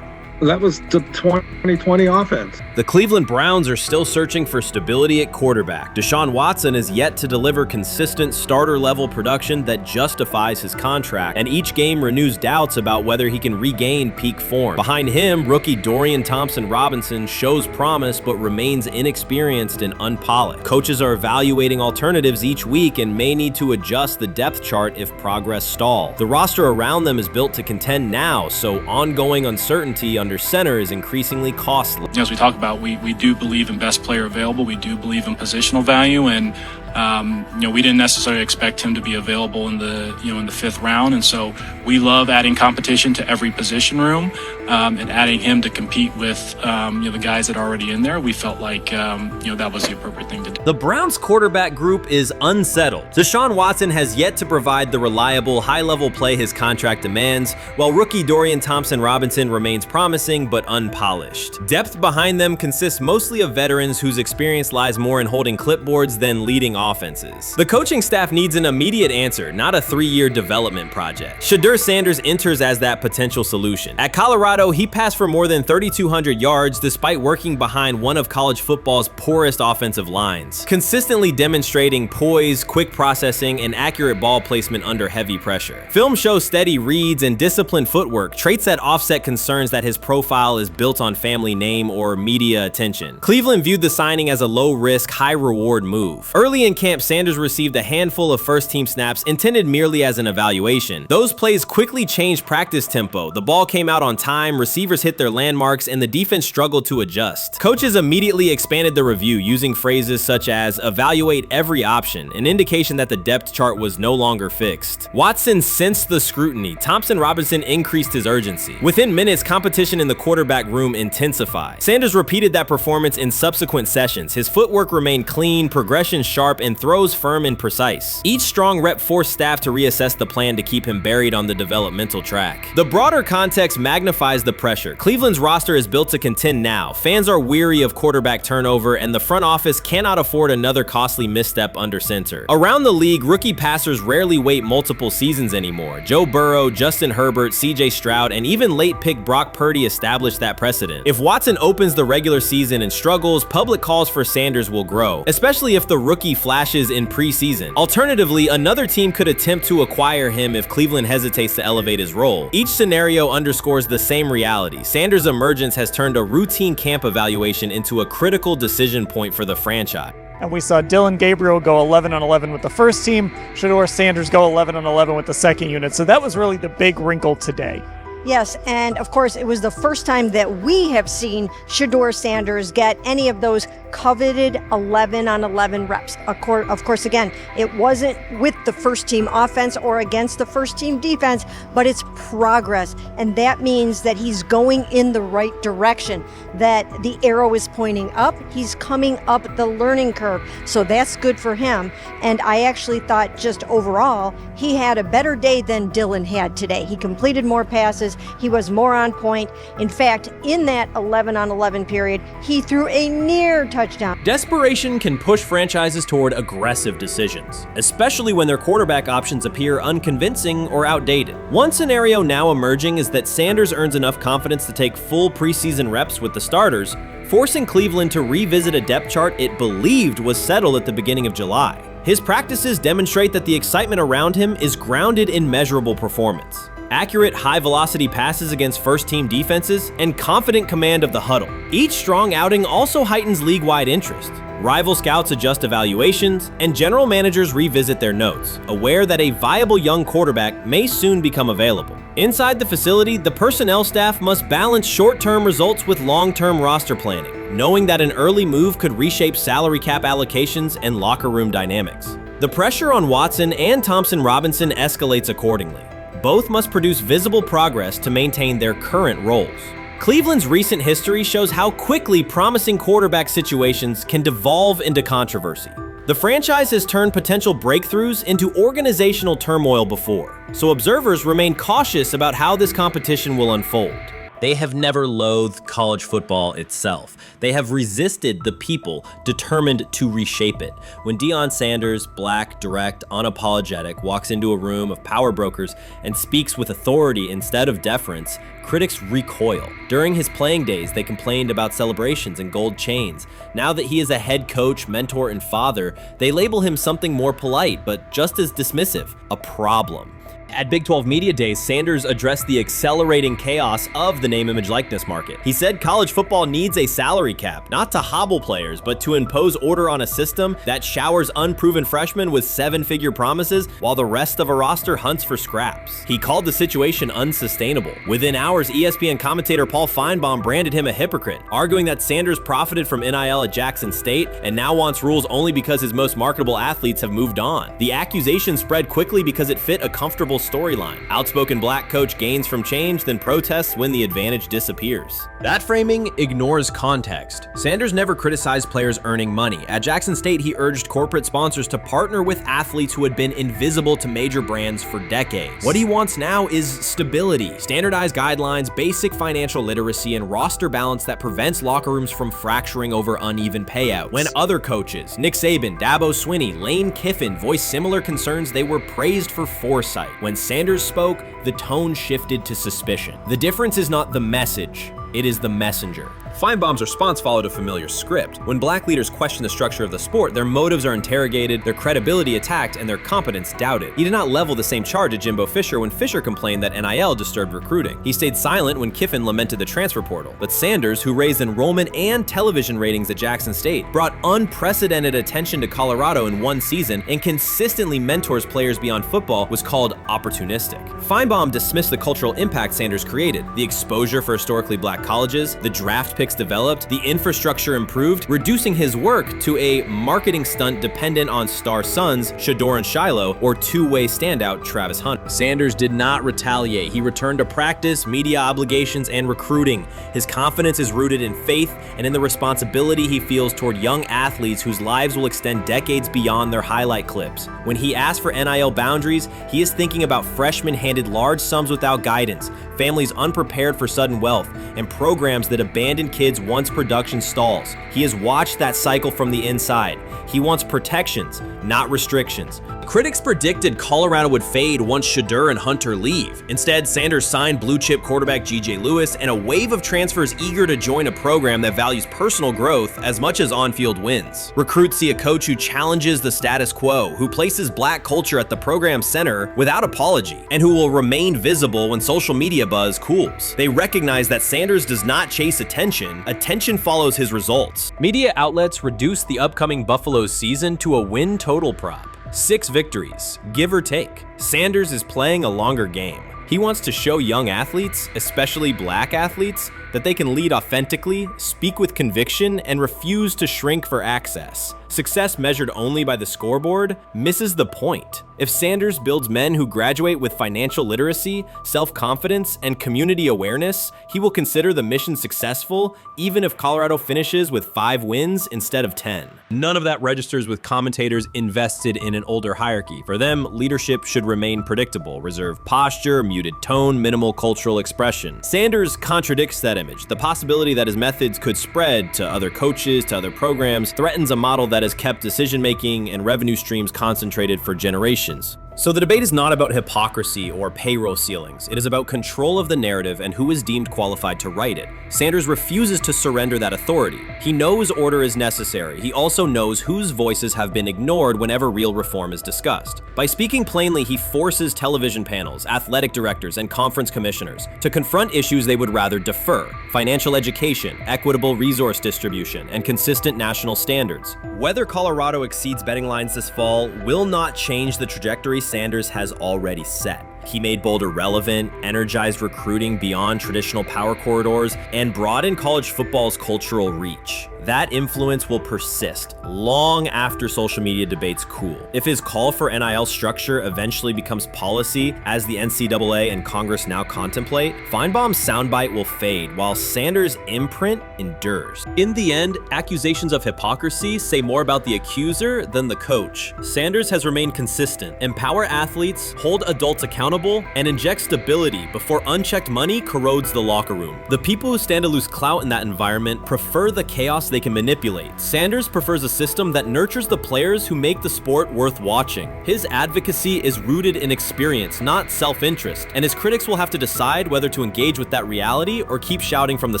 Speaker 20: That was the 2020 offense.
Speaker 12: The Cleveland Browns are still searching for stability at quarterback. Deshaun Watson is yet to deliver consistent starter-level production that justifies his contract, and each game renews doubts about whether he can regain peak form. Behind him, rookie Dorian Thompson-Robinson shows promise but remains inexperienced and unpolished. Coaches are evaluating alternatives each week and may need to adjust the depth chart if progress stalls. The roster around them is built to contend now, so ongoing uncertainty under center is increasingly costly.
Speaker 26: As we talk about, we do believe in best player available. We do believe in positional value, and
Speaker 1: We didn't necessarily expect him to be available in the 5th round, and so we love adding competition to every position room, and adding him to compete with the guys that are already in there. We felt like that was the appropriate thing to do.
Speaker 2: The Browns quarterback group is unsettled. Deshaun Watson has yet to provide the reliable, high-level play his contract demands, while rookie Dorian Thompson-Robinson remains promising but unpolished. Depth behind them consists mostly of veterans whose experience lies more in holding clipboards than leading offenses. The coaching staff needs an immediate answer, not a 3-year development project. Shedeur Sanders enters as that potential solution. At Colorado, he passed for more than 3,200 yards despite working behind one of college football's poorest offensive lines, consistently demonstrating poise, quick processing, and accurate ball placement under heavy pressure. Film shows steady reads and disciplined footwork, traits that offset concerns that his profile is built on family name or media attention. Cleveland viewed the signing as a low-risk, high-reward move. Early in camp, Sanders received a handful of first-team snaps intended merely as an evaluation. Those plays quickly changed practice tempo. The ball came out on time, receivers hit their landmarks, and the defense struggled to adjust. Coaches immediately expanded the review using phrases such as evaluate every option, an indication that the depth chart was no longer fixed. Watson sensed the scrutiny. Thompson-Robinson increased his urgency. Within minutes, competition in the quarterback room intensified. Sanders repeated that performance in subsequent sessions. His footwork remained clean, progression sharp, and throws firm and precise. Each strong rep forced staff to reassess the plan to keep him buried on the developmental track. The broader context magnifies the pressure. Cleveland's roster is built to contend now. Fans are weary of quarterback turnover, and the front office cannot afford another costly misstep under center. Around the league, rookie passers rarely wait multiple seasons anymore. Joe Burrow, Justin Herbert, CJ Stroud, and even late pick Brock Purdy established that precedent. If Watson opens the regular season and struggles, public calls for Sanders will grow, especially if the rookie flashes in preseason. Alternatively, another team could attempt to acquire him if Cleveland hesitates to elevate his role. Each scenario underscores the same reality. Sanders' emergence has turned a routine camp evaluation into a critical decision point for the franchise.
Speaker 5: And we saw Dillon Gabriel go 11-on-11 with the first team, Shedeur Sanders go 11-on-11 with the second unit. So that was really the big wrinkle today.
Speaker 14: Yes, and of course, it was the first time that we have seen Shedeur Sanders get any of those coveted 11-on-11 reps. Of course, again, it wasn't with the first team offense or against the first team defense, but it's progress. And that means that he's going in the right direction, that the arrow is pointing up. He's coming up the learning curve. So that's good for him. And I actually thought just overall, he had a better day than Dillon had today. He completed more passes. He was more on point. In fact, in that 11-on-11 period, he threw a near touchdown.
Speaker 2: Desperation can push franchises toward aggressive decisions, especially when their quarterback options appear unconvincing or outdated. One scenario now emerging is that Sanders earns enough confidence to take full preseason reps with the starters, forcing Cleveland to revisit a depth chart it believed was settled at the beginning of July. His practices demonstrate that the excitement around him is grounded in measurable performance. Accurate, high-velocity passes against first-team defenses, and confident command of the huddle. Each strong outing also heightens league-wide interest. Rival scouts adjust evaluations, and general managers revisit their notes, aware that a viable young quarterback may soon become available. Inside the facility, the personnel staff must balance short-term results with long-term roster planning, knowing that an early move could reshape salary cap allocations and locker room dynamics. The pressure on Watson and Thompson-Robinson escalates accordingly. Both must produce visible progress to maintain their current roles. Cleveland's recent history shows how quickly promising quarterback situations can devolve into controversy. The franchise has turned potential breakthroughs into organizational turmoil before, so observers remain cautious about how this competition will unfold. They have never loathed college football itself. They have resisted the people determined to reshape it. When Deion Sanders, black, direct, unapologetic, walks into a room of power brokers and speaks with authority instead of deference, critics recoil. During his playing days, they complained about celebrations and gold chains. Now that he is a head coach, mentor, and father, they label him something more polite, but just as dismissive, a problem.
Speaker 12: At Big 12 Media Days, Sanders addressed the accelerating chaos of the name, image, likeness market. He said college football needs a salary cap, not to hobble players, but to impose order on a system that showers unproven freshmen with 7-figure promises while the rest of a roster hunts for scraps. He called the situation unsustainable. Within hours, ESPN commentator Paul Feinbaum branded him a hypocrite, arguing that Sanders profited from NIL at Jackson State and now wants rules only because his most marketable athletes have moved on. The accusation spread quickly because it fit a comfortable storyline. Outspoken black coach gains from change, then protests when the advantage disappears. That framing ignores context. Sanders never criticized players earning money. At Jackson State, he urged corporate sponsors to partner with athletes who had been invisible to major brands for decades. What he wants now is stability, standardized guidelines, basic financial literacy, and roster balance that prevents locker rooms from fracturing over uneven payouts. When other coaches, Nick Saban, Dabo Swinney, Lane Kiffin, voiced similar concerns, they were praised for foresight. When Sanders spoke, the tone shifted to suspicion. The difference is not the message, it is the messenger. Feinbaum's response followed a familiar script. When black leaders question the structure of the sport, their motives are interrogated, their credibility attacked, and their competence doubted. He did not level the same charge at Jimbo Fisher when Fisher complained that NIL disturbed recruiting. He stayed silent when Kiffin lamented the transfer portal. But Sanders, who raised enrollment and television ratings at Jackson State, brought unprecedented attention to Colorado in one season and consistently mentors players beyond football, was called opportunistic. Feinbaum dismissed the cultural impact Sanders created, the exposure for historically black colleges, the draft picks developed, the infrastructure improved, reducing his work to a marketing stunt dependent on star sons Shedeur and Shiloh or two-way standout Travis Hunt. Sanders did not retaliate. He returned to practice, media obligations, and recruiting. His confidence is rooted in faith and in the responsibility he feels toward young athletes whose lives will extend decades beyond their highlight clips. When he asks for NIL boundaries, he is thinking about freshmen handed large sums without guidance, families unprepared for sudden wealth, and programs that abandon kids once production stalls. He has watched that cycle from the inside. He wants protections, not restrictions. Critics predicted Colorado would fade once Shedeur and Hunter leave. Instead, Sanders signed blue-chip quarterback G.J. Lewis and a wave of transfers eager to join a program that values personal growth as much as on-field wins. Recruits see a coach who challenges the status quo, who places black culture at the program's center without apology, and who will remain visible when social media buzz cools. They recognize that Sanders does not chase attention, attention follows his results. Media outlets reduced the upcoming Buffalo season to a win total prop. 6 victories, give or take. Sanders is playing a longer game. He wants to show young athletes, especially black athletes, that they can lead authentically, speak with conviction, and refuse to shrink for access. Success measured only by the scoreboard misses the point. If Sanders builds men who graduate with financial literacy, self-confidence, and community awareness, he will consider the mission successful, even if Colorado finishes with 5 wins instead of 10. None of that registers with commentators invested in an older hierarchy. For them, leadership should remain predictable, reserved posture, muted tone, minimal cultural expression. Sanders contradicts that image. The possibility that his methods could spread to other coaches, to other programs, threatens a model that has kept decision-making and revenue streams concentrated for generations. So the debate is not about hypocrisy or payroll ceilings. It is about control of the narrative and who is deemed qualified to write it. Sanders refuses to surrender that authority. He knows order is necessary. He also knows whose voices have been ignored whenever real reform is discussed. By speaking plainly, he forces television panels, athletic directors, and conference commissioners to confront issues they would rather defer: financial education, equitable resource distribution, and consistent national standards. Whether Colorado exceeds betting lines this fall will not change the trajectory Sanders has already set. He made Boulder relevant, energized recruiting beyond traditional power corridors, and broadened college football's cultural reach. That influence will persist long after social media debates cool. If his call for NIL structure eventually becomes policy, as the NCAA and Congress now contemplate, Feinbaum's soundbite will fade, while Sanders' imprint endures. In the end, accusations of hypocrisy say more about the accuser than the coach. Sanders has remained consistent: empower athletes, hold adults accountable, and inject stability before unchecked money corrodes the locker room. The people who stand to lose clout in that environment prefer the chaos they can manipulate. Sanders prefers a system that nurtures the players who make the sport worth watching. His advocacy is rooted in experience, not self-interest, and his critics will have to decide whether to engage with that reality or keep shouting from the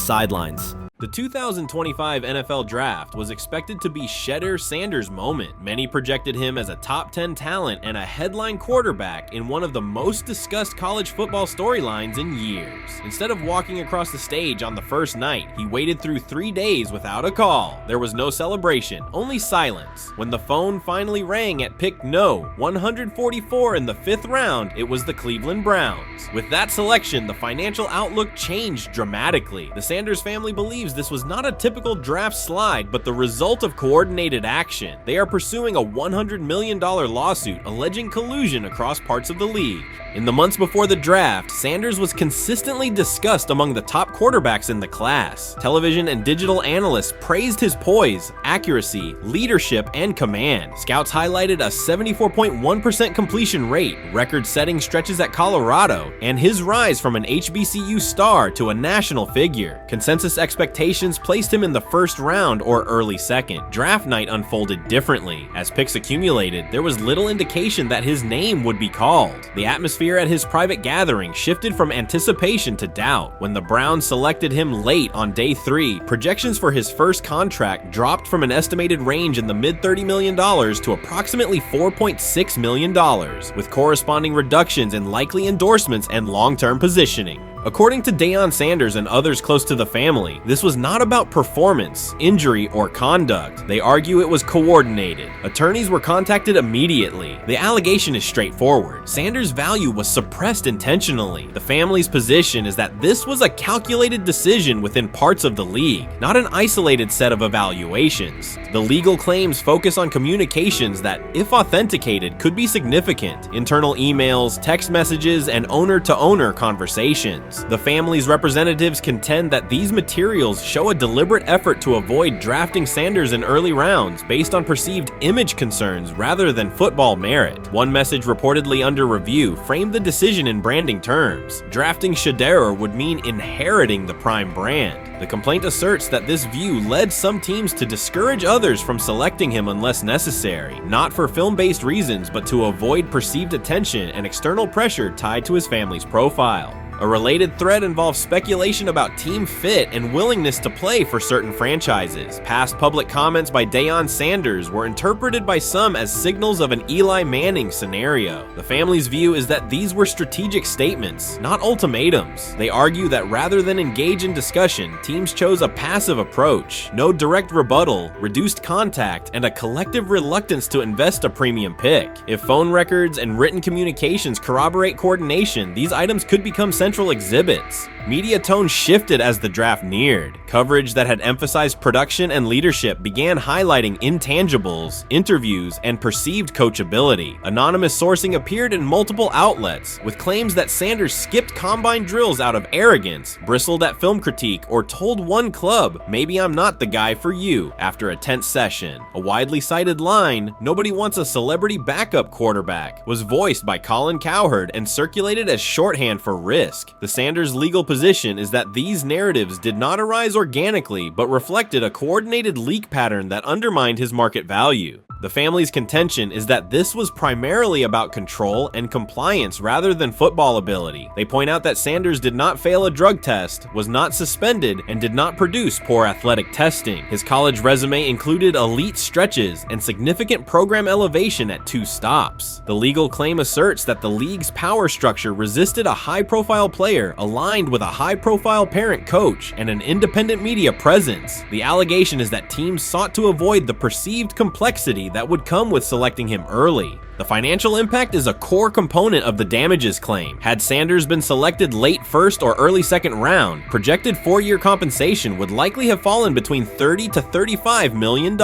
Speaker 12: sidelines.
Speaker 2: The 2025 NFL Draft was expected to be Shedeur Sanders' moment. Many projected him as a top 10 talent and a headline quarterback in one of the most discussed college football storylines in years. Instead of walking across the stage on the first night, he waited through 3 days without a call. There was no celebration, only silence. When the phone finally rang at pick no. 144 in the 5th round, it was the Cleveland Browns. With that selection, the financial outlook changed dramatically. The Sanders family believes this was not a typical draft slide, but the result of coordinated action. They are pursuing a $100 million lawsuit alleging collusion across parts of the league. In the months before the draft, Sanders was consistently discussed among the top quarterbacks in the class. Television and digital analysts praised his poise, accuracy, leadership, and command. Scouts highlighted a 74.1% completion rate, record-setting stretches at Colorado, and his rise from an HBCU star to a national figure. Consensus expectations placed him in the first round or early second. Draft night unfolded differently. As picks accumulated, there was little indication that his name would be called. The atmosphere at his private gathering shifted from anticipation to doubt. When the Browns selected him late on day 3, projections for his first contract dropped from an estimated range in the mid-$30 million to approximately $4.6 million, with corresponding reductions in likely endorsements and long-term positioning. According to Deion Sanders and others close to the family, this was not about performance, injury, or conduct. They argue it was coordinated. Attorneys were contacted immediately. The allegation is straightforward. Sanders' value was suppressed intentionally. The family's position is that this was a calculated decision within parts of the league, not an isolated set of evaluations. The legal claims focus on communications that, if authenticated, could be significant. Internal emails, text messages, and owner-to-owner conversations. The family's representatives contend that these materials show a deliberate effort to avoid drafting Sanders in early rounds based on perceived image concerns rather than football merit. One message reportedly under review framed the decision in branding terms. Drafting Shedeur would mean inheriting the Prime brand. The complaint asserts that this view led some teams to discourage others from selecting him unless necessary, not for film-based reasons, but to avoid perceived attention and external pressure tied to his family's profile. A related thread involves speculation about team fit and willingness to play for certain franchises. Past public comments by Deion Sanders were interpreted by some as signals of an Eli Manning scenario. The family's view is that these were strategic statements, not ultimatums. They argue that rather than engage in discussion, teams chose a passive approach, no direct rebuttal, reduced contact, and a collective reluctance to invest a premium pick. If phone records and written communications corroborate coordination, these items could become central exhibits. Media tone shifted as the draft neared. Coverage that had emphasized production and leadership began highlighting intangibles, interviews, and perceived coachability. Anonymous sourcing appeared in multiple outlets, with claims that Sanders skipped combine drills out of arrogance, bristled at film critique, or told one club, "Maybe I'm not the guy for you," after a tense session. A widely cited line, "Nobody wants a celebrity backup quarterback," was voiced by Colin Cowherd and circulated as shorthand for risk. The Sanders legal position is that these narratives did not arise organically, but reflected a coordinated leak pattern that undermined his market value. The family's contention is that this was primarily about control and compliance rather than football ability. They point out that Sanders did not fail a drug test, was not suspended, and did not produce poor athletic testing. His college resume included elite stretches and significant program elevation at 2 stops. The legal claim asserts that the league's power structure resisted a high-profile player aligned with a high-profile parent coach and an independent media presence. The allegation is that teams sought to avoid the perceived complexity that would come with selecting him early. The financial impact is a core component of the damages claim. Had Sanders been selected late first or early second round, projected 4-year compensation would likely have fallen between $30 to $35 million,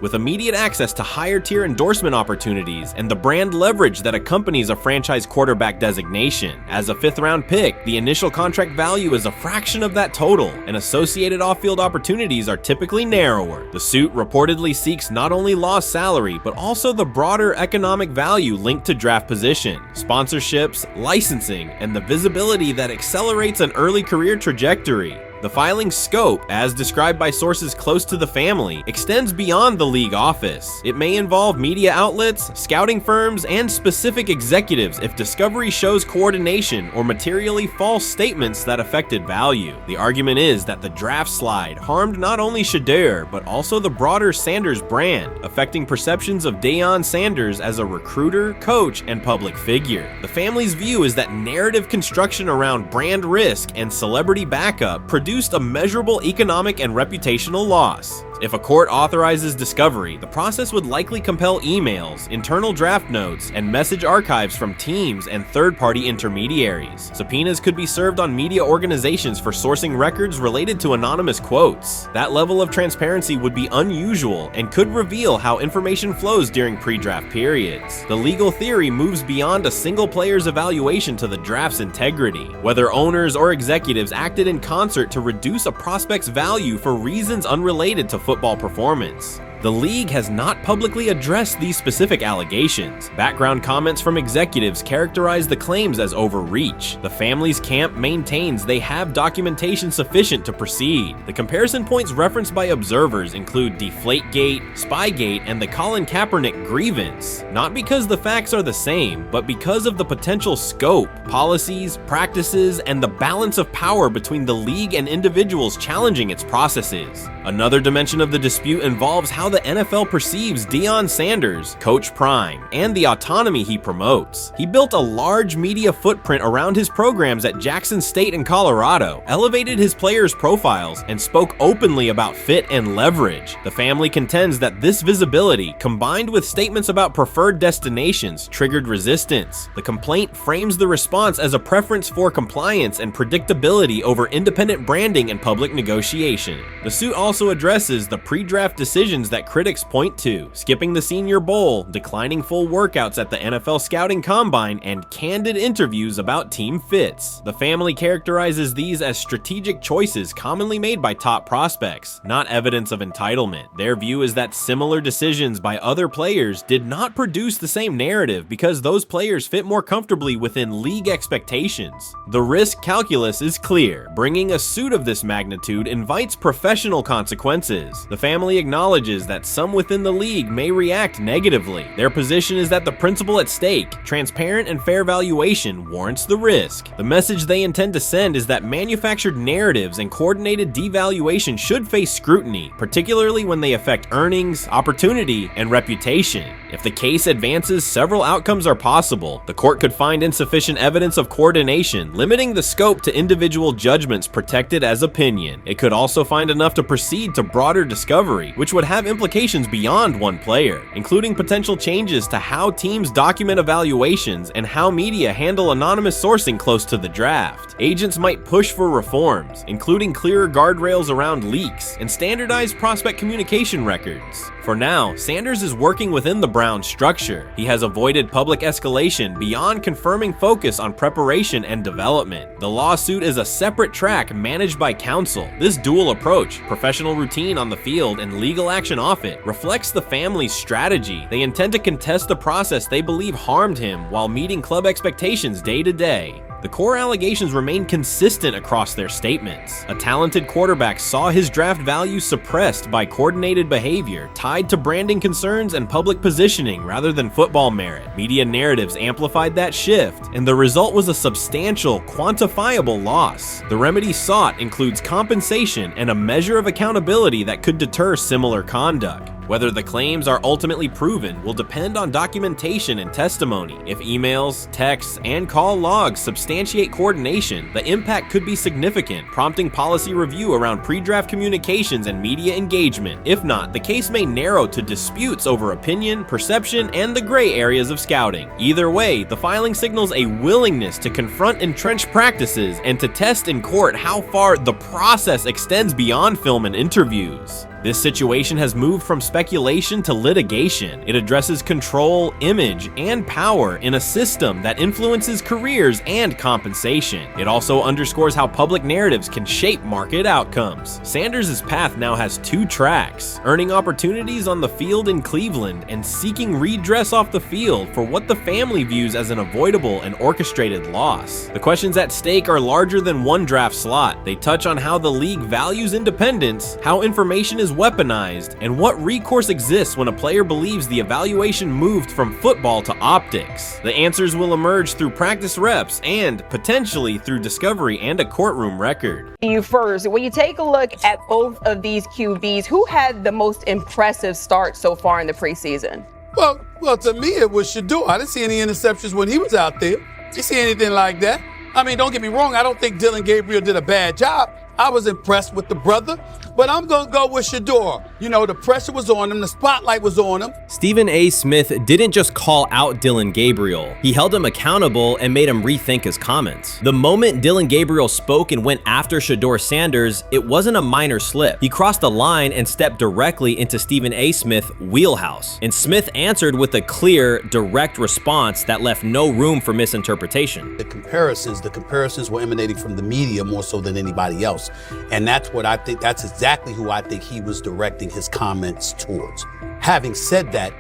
Speaker 2: with immediate access to higher tier endorsement opportunities and the brand leverage that accompanies a franchise quarterback designation. As a 5th round pick, the initial contract value is a fraction of that total, and associated off-field opportunities are typically narrower. The suit reportedly seeks not only lost salary, but also the broader economic value linked to draft position, sponsorships, licensing, and the visibility that accelerates an early career trajectory. The filing's scope, as described by sources close to the family, extends beyond the league office. It may involve media outlets, scouting firms, and specific executives if discovery shows coordination or materially false statements that affected value. The argument is that the draft slide harmed not only Shedeur, but also the broader Sanders brand, affecting perceptions of Deion Sanders as a recruiter, coach, and public figure. The family's view is that narrative construction around brand risk and celebrity backup produced a measurable economic and reputational loss. If a court authorizes discovery, the process would likely compel emails, internal draft notes, and message archives from teams and third-party intermediaries. Subpoenas could be served on media organizations for sourcing records related to anonymous quotes. That level of transparency would be unusual and could reveal how information flows during pre-draft periods. The legal theory moves beyond a single player's evaluation to the draft's integrity, whether owners or executives acted in concert to reduce a prospect's value for reasons unrelated to football performance. The league has not publicly addressed these specific allegations. Background comments from executives characterize the claims as overreach. The family's camp maintains they have documentation sufficient to proceed. The comparison points referenced by observers include Deflategate, Spygate, and the Colin Kaepernick grievance, not because the facts are the same, but because of the potential scope, policies, practices, and the balance of power between the league and individuals challenging its processes. Another dimension of the dispute involves how the NFL perceives Deion Sanders, Coach Prime, and the autonomy he promotes. He built a large media footprint around his programs at Jackson State and Colorado, elevated his players' profiles, and spoke openly about fit and leverage. The family contends that this visibility, combined with statements about preferred destinations, triggered resistance. The complaint frames the response as a preference for compliance and predictability over independent branding and public negotiation. The suit also addresses the pre-draft decisions that critics point to: skipping the Senior Bowl, declining full workouts at the NFL Scouting Combine, and candid interviews about team fits. The family characterizes these as strategic choices commonly made by top prospects, not evidence of entitlement. Their view is that similar decisions by other players did not produce the same narrative because those players fit more comfortably within league expectations. The risk calculus is clear. Bringing a suit of this magnitude invites professional consequences. The family acknowledges that some within the league may react negatively. Their position is that the principle at stake, transparent and fair valuation, warrants the risk. The message they intend to send is that manufactured narratives and coordinated devaluation should face scrutiny, particularly when they affect earnings, opportunity, and reputation. If the case advances, several outcomes are possible. The court could find insufficient evidence of coordination, limiting the scope to individual judgments protected as opinion. It could also find enough to proceed to broader discovery, which would have implications beyond one player, including potential changes to how teams document evaluations and how media handle anonymous sourcing close to the draft. Agents might push for reforms, including clearer guardrails around leaks and standardized prospect communication records. For now, Sanders is working within the Browns structure. He has avoided public escalation beyond confirming focus on preparation and development. The lawsuit is a separate track managed by counsel. This dual approach, professional routine on the field and legal action off it, reflects the family's strategy. They intend to contest the process they believe harmed him while meeting club expectations day to day. The core allegations remain consistent across their statements. A talented quarterback saw his draft value suppressed by coordinated behavior tied to branding concerns and public positioning rather than football merit. Media narratives amplified that shift, and the result was a substantial, quantifiable loss. The remedy sought includes compensation and a measure of accountability that could deter similar conduct. Whether the claims are ultimately proven will depend on documentation and testimony. If emails, texts, and call logs substantiate coordination, the impact could be significant, prompting policy review around pre-draft communications and media engagement. If not, the case may narrow to disputes over opinion, perception, and the gray areas of scouting. Either way, the filing signals a willingness to confront entrenched practices and to test in court how far the process extends beyond film and interviews. This situation has moved from speculation to litigation. It addresses control, image, and power in a system that influences careers and compensation. It also underscores how public narratives can shape market outcomes. Sanders' path now has 2 tracks: earning opportunities on the field in Cleveland and seeking redress off the field for what the family views as an avoidable and orchestrated loss. The questions at stake are larger than one draft slot. They touch on how the league values independence, how information is weaponized, and what recourse exists when a player believes the evaluation moved from football to optics. The answers will emerge through practice reps and potentially through discovery and a courtroom record.
Speaker 4: You first, when you take a look at both of these QBs, who had the most impressive start so far in the preseason?
Speaker 6: Well, to me, it was Shedeur. I didn't see any interceptions when he was out there. Did you see anything like that? I mean, don't get me wrong. I don't think Dillon Gabriel did a bad job. I was impressed with the brother, but I'm going to go with Shedeur. You know, the pressure was on him. The spotlight was on him.
Speaker 2: Stephen A. Smith didn't just call out Dillon Gabriel. He held him accountable and made him rethink his comments. The moment Dillon Gabriel spoke and went after Shedeur Sanders, it wasn't a minor slip. He crossed the line and stepped directly into Stephen A. Smith's wheelhouse. And Smith answered with a clear, direct response that left no room for misinterpretation.
Speaker 21: The comparisons were emanating from the media more so than anybody else. And that's what I think, that's exactly who I think he was directing his comments towards. Having said that,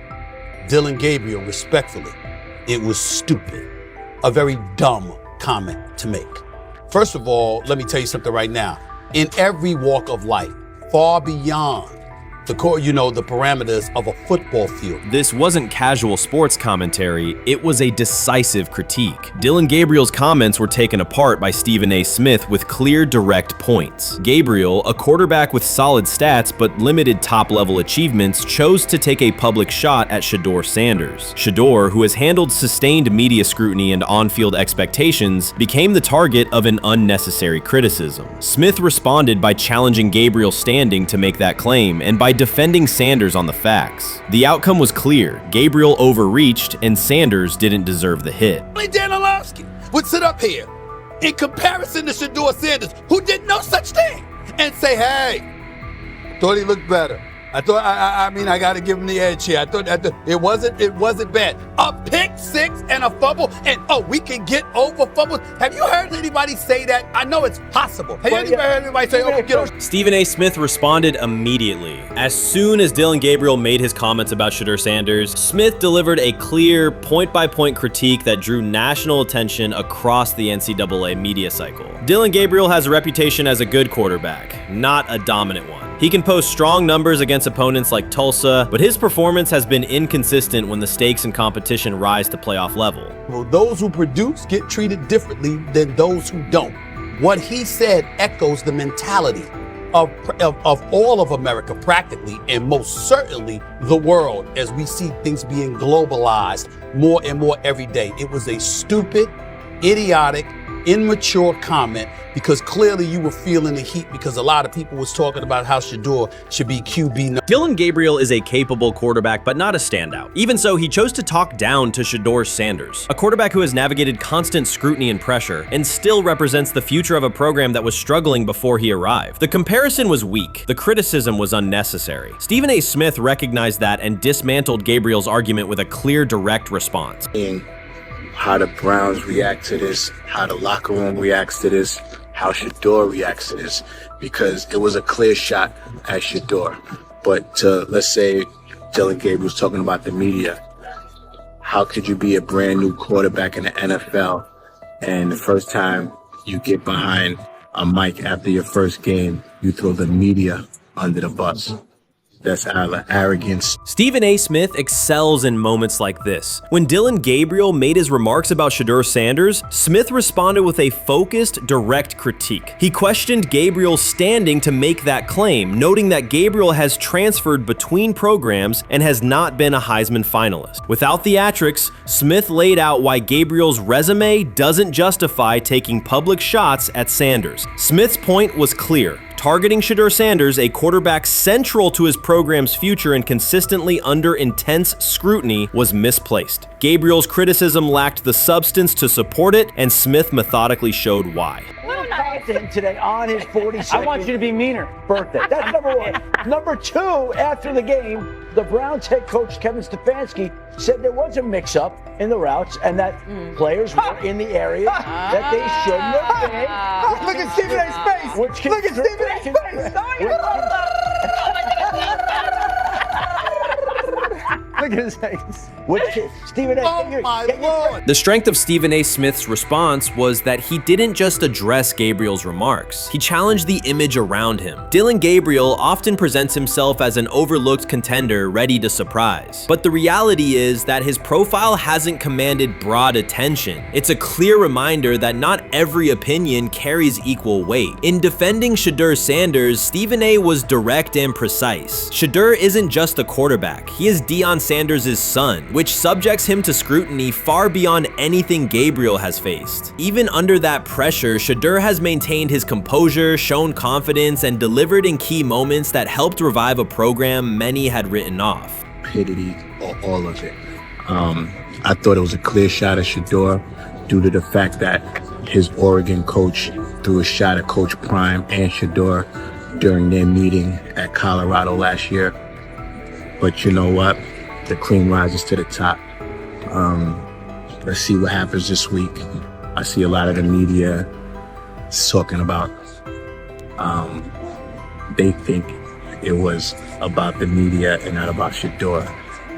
Speaker 21: Dillon Gabriel, respectfully, it was stupid. A very dumb comment to make. First of all, let me tell you something right now. In every walk of life, far beyond the parameters of a football field.
Speaker 2: This wasn't casual sports commentary, it was a decisive critique. Dillon Gabriel's comments were taken apart by Stephen A. Smith with clear, direct points. Gabriel, a quarterback with solid stats but limited top-level achievements, chose to take a public shot at Shedeur Sanders. Shedeur, who has handled sustained media scrutiny and on-field expectations, became the target of an unnecessary criticism. Smith responded by challenging Gabriel's standing to make that claim, and by defending Sanders on the facts. The outcome was clear. Gabriel overreached, and Sanders didn't deserve the hit.
Speaker 6: Dan Orlovsky would sit up here in comparison to Shedeur Sanders, who did no such thing, and say, hey, thought he looked better. I got to give him the edge here. I thought it wasn't bad. A pick six and a fumble, and we can get over fumbles. Have you heard anybody say that? I know it's possible. Have you ever heard anybody say, we get over?
Speaker 2: Stephen A. Smith responded immediately. As soon as Dillon Gabriel made his comments about Shedeur Sanders, Smith delivered a clear, point-by-point critique that drew national attention across the NCAA media cycle. Dillon Gabriel has a reputation as a good quarterback, not a dominant one. He can post strong numbers against opponents like Tulsa, but his performance has been inconsistent when the stakes and competition rise to playoff level.
Speaker 21: Well, those who produce get treated differently than those who don't. What he said echoes the mentality of all of America practically, and most certainly the world, as we see things being globalized more and more every day. It was a stupid, idiotic, immature comment, because clearly you were feeling the heat because a lot of people was talking about how Shedeur should be QB.
Speaker 2: Dillon Gabriel is a capable quarterback, but not a standout. Even so, he chose to talk down to Shedeur Sanders, a quarterback who has navigated constant scrutiny and pressure and still represents the future of a program that was struggling before he arrived. The comparison was weak. The criticism was unnecessary. Stephen A. Smith recognized that and dismantled Gabriel's argument with a clear, direct response.
Speaker 22: How the Browns react to this, how the locker room reacts to this, how Shedeur reacts to this, because it was a clear shot at Shedeur. But let's say Dillon Gabriel's talking about the media. How could you be a brand new quarterback in the NFL and the first time you get behind a mic after your first game, you throw the media under the bus? That's arrogance.
Speaker 2: Stephen A. Smith excels in moments like this. When Dillon Gabriel made his remarks about Shedeur Sanders, Smith responded with a focused, direct critique. He questioned Gabriel's standing to make that claim, noting that Gabriel has transferred between programs and has not been a Heisman finalist. Without theatrics, Smith laid out why Gabriel's resume doesn't justify taking public shots at Sanders. Smith's point was clear. Targeting Shedeur Sanders, a quarterback central to his program's future and consistently under intense scrutiny, was misplaced. Gabriel's criticism lacked the substance to support it, and Smith methodically showed why.
Speaker 4: Well,
Speaker 3: something today on his 42nd. I want you to be meaner. Birthday. That's number one. Number two, after the game, the Browns head coach Kevin Stefanski said there was a mix-up in the routes and that players were in the area that they shouldn't have been.
Speaker 7: Look at Stephen A's face. Look at Stephen A's
Speaker 3: Look at his face. Stephen A.
Speaker 21: Oh my Lord.
Speaker 2: The strength of Stephen A. Smith's response was that he didn't just address Gabriel's remarks. He challenged the image around him. Dillon Gabriel often presents himself as an overlooked contender ready to surprise. But the reality is that his profile hasn't commanded broad attention. It's a clear reminder that not every opinion carries equal weight. In defending Shedeur Sanders, Stephen A. was direct and precise. Shedeur isn't just a quarterback. He is Deion Sanders' son, which subjects him to scrutiny far beyond anything Gabriel has faced. Even under that pressure, Shedeur has maintained his composure, shown confidence, and delivered in key moments that helped revive a program many had written off.
Speaker 22: Stupidity, all of it. I thought it was a clear shot at Shedeur due to the fact that his Oregon coach threw a shot at Coach Prime and Shedeur during their meeting at Colorado last year. But you know what? The cream rises to the top. Let's see what happens this week. I see a lot of the media talking about they think it was about the media and not about Shedeur.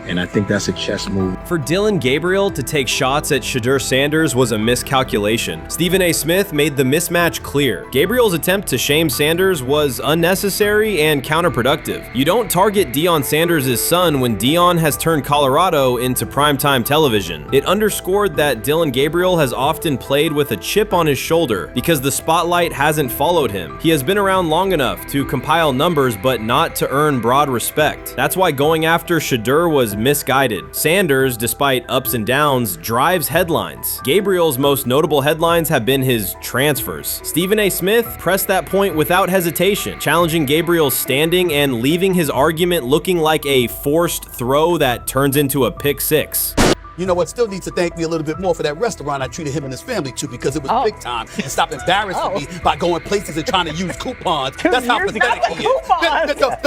Speaker 22: And I think that's a chess move.
Speaker 2: For Dillon Gabriel to take shots at Shedeur Sanders was a miscalculation. Stephen A. Smith made the mismatch clear. Gabriel's attempt to shame Sanders was unnecessary and counterproductive. You don't target Deion Sanders' son when Deion has turned Colorado into primetime television. It underscored that Dillon Gabriel has often played with a chip on his shoulder because the spotlight hasn't followed him. He has been around long enough to compile numbers but not to earn broad respect. That's why going after Shedeur was misguided. Sanders, despite ups and downs, drives headlines. Gabriel's most notable headlines have been his transfers. Stephen A. Smith pressed that point without hesitation, challenging Gabriel's standing and leaving his argument looking like a forced throw that turns into a pick six.
Speaker 21: You know what? Still needs to thank me a little bit more for that restaurant I treated him and his family to because it was big time and stopped embarrassing me by going places and trying to use coupons. That's how pathetic he is.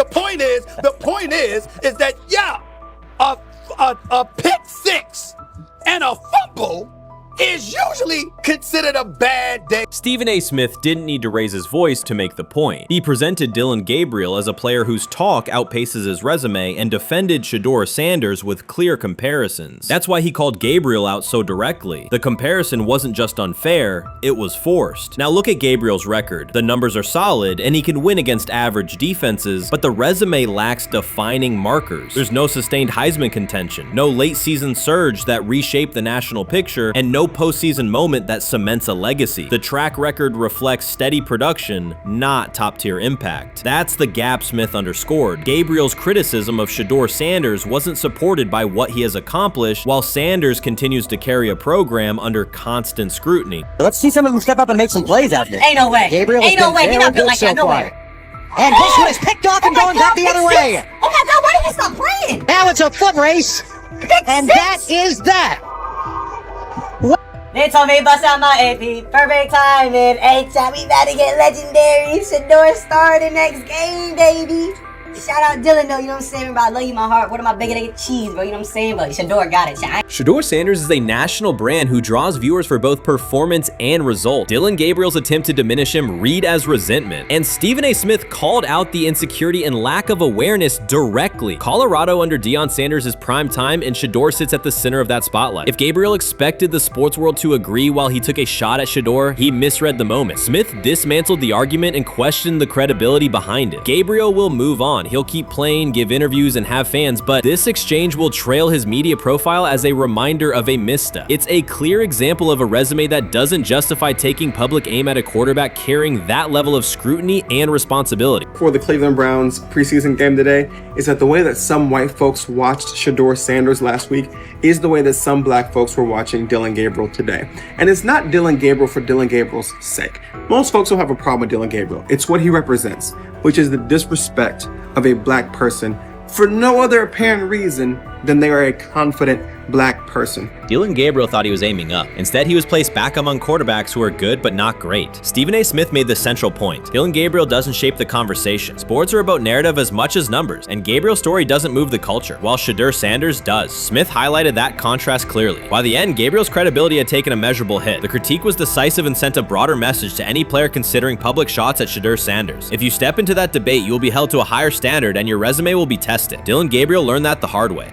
Speaker 21: The point is that a pick six and a fumble is usually considered a bad day.
Speaker 2: Stephen A. Smith didn't need to raise his voice to make the point. He presented Dillon Gabriel as a player whose talk outpaces his resume and defended Shedeur Sanders with clear comparisons. That's why he called Gabriel out so directly. The comparison wasn't just unfair, it was forced. Now look at Gabriel's record. The numbers are solid and he can win against average defenses, but the resume lacks defining markers. There's no sustained Heisman contention, no late season surge that reshaped the national picture, and no postseason moment that cements a legacy. The track record reflects steady production, not top-tier impact. That's the gap Smith underscored. Gabriel's criticism of Shedeur Sanders wasn't supported by what he has accomplished, while Sanders continues to carry a program under constant scrutiny.
Speaker 8: Let's see some of them step up and make some plays out there.
Speaker 24: Ain't no way.
Speaker 8: Gabriel
Speaker 24: Ain't no way. He's not built like that. No way.
Speaker 8: And this one is picked off and going back the other way.
Speaker 24: Oh my God, why did he stop playing?
Speaker 8: Now it's a foot race. And that is that.
Speaker 24: They told me bust out my AP, perfect timing. H-time, we about to get legendary. Shedeur start the next game, baby. Shout out Dillon though, you know what I'm saying? Bro, I love you, my heart. What am I bigger than cheese, bro? You know what I'm saying? But Shedeur got it.
Speaker 2: Shedeur Sanders is a national brand who draws viewers for both performance and result. Dillon Gabriel's attempt to diminish him read as resentment. And Stephen A. Smith called out the insecurity and lack of awareness directly. Colorado under Deion Sanders is prime time and Shedeur sits at the center of that spotlight. If Gabriel expected the sports world to agree while he took a shot at Shedeur, he misread the moment. Smith dismantled the argument and questioned the credibility behind it. Gabriel will move on. He'll keep playing, give interviews, and have fans, but this exchange will trail his media profile as a reminder of a misstep. It's a clear example of a resume that doesn't justify taking public aim at a quarterback carrying that level of scrutiny and responsibility.
Speaker 25: For the Cleveland Browns preseason game today is that the way that some white folks watched Shedeur Sanders last week is the way that some black folks were watching Dillon Gabriel today. And it's not Dillon Gabriel for Dillon Gabriel's sake. Most folks don't have a problem with Dillon Gabriel. It's what he represents, which is the disrespect of a black person for no other apparent reason than they are a confident black person.
Speaker 12: Dillon Gabriel thought he was aiming up. Instead, he was placed back among quarterbacks who are good but not great. Stephen A. Smith made the central point. Dillon Gabriel doesn't shape the conversation. Sports are about narrative as much as numbers, and Gabriel's story doesn't move the culture, while Shedeur Sanders does. Smith highlighted that contrast clearly. By the end, Gabriel's credibility had taken a measurable hit. The critique was decisive and sent a broader message to any player considering public shots at Shedeur Sanders. If you step into that debate, you will be held to a higher standard and your resume will be tested. Dillon Gabriel learned that the hard way.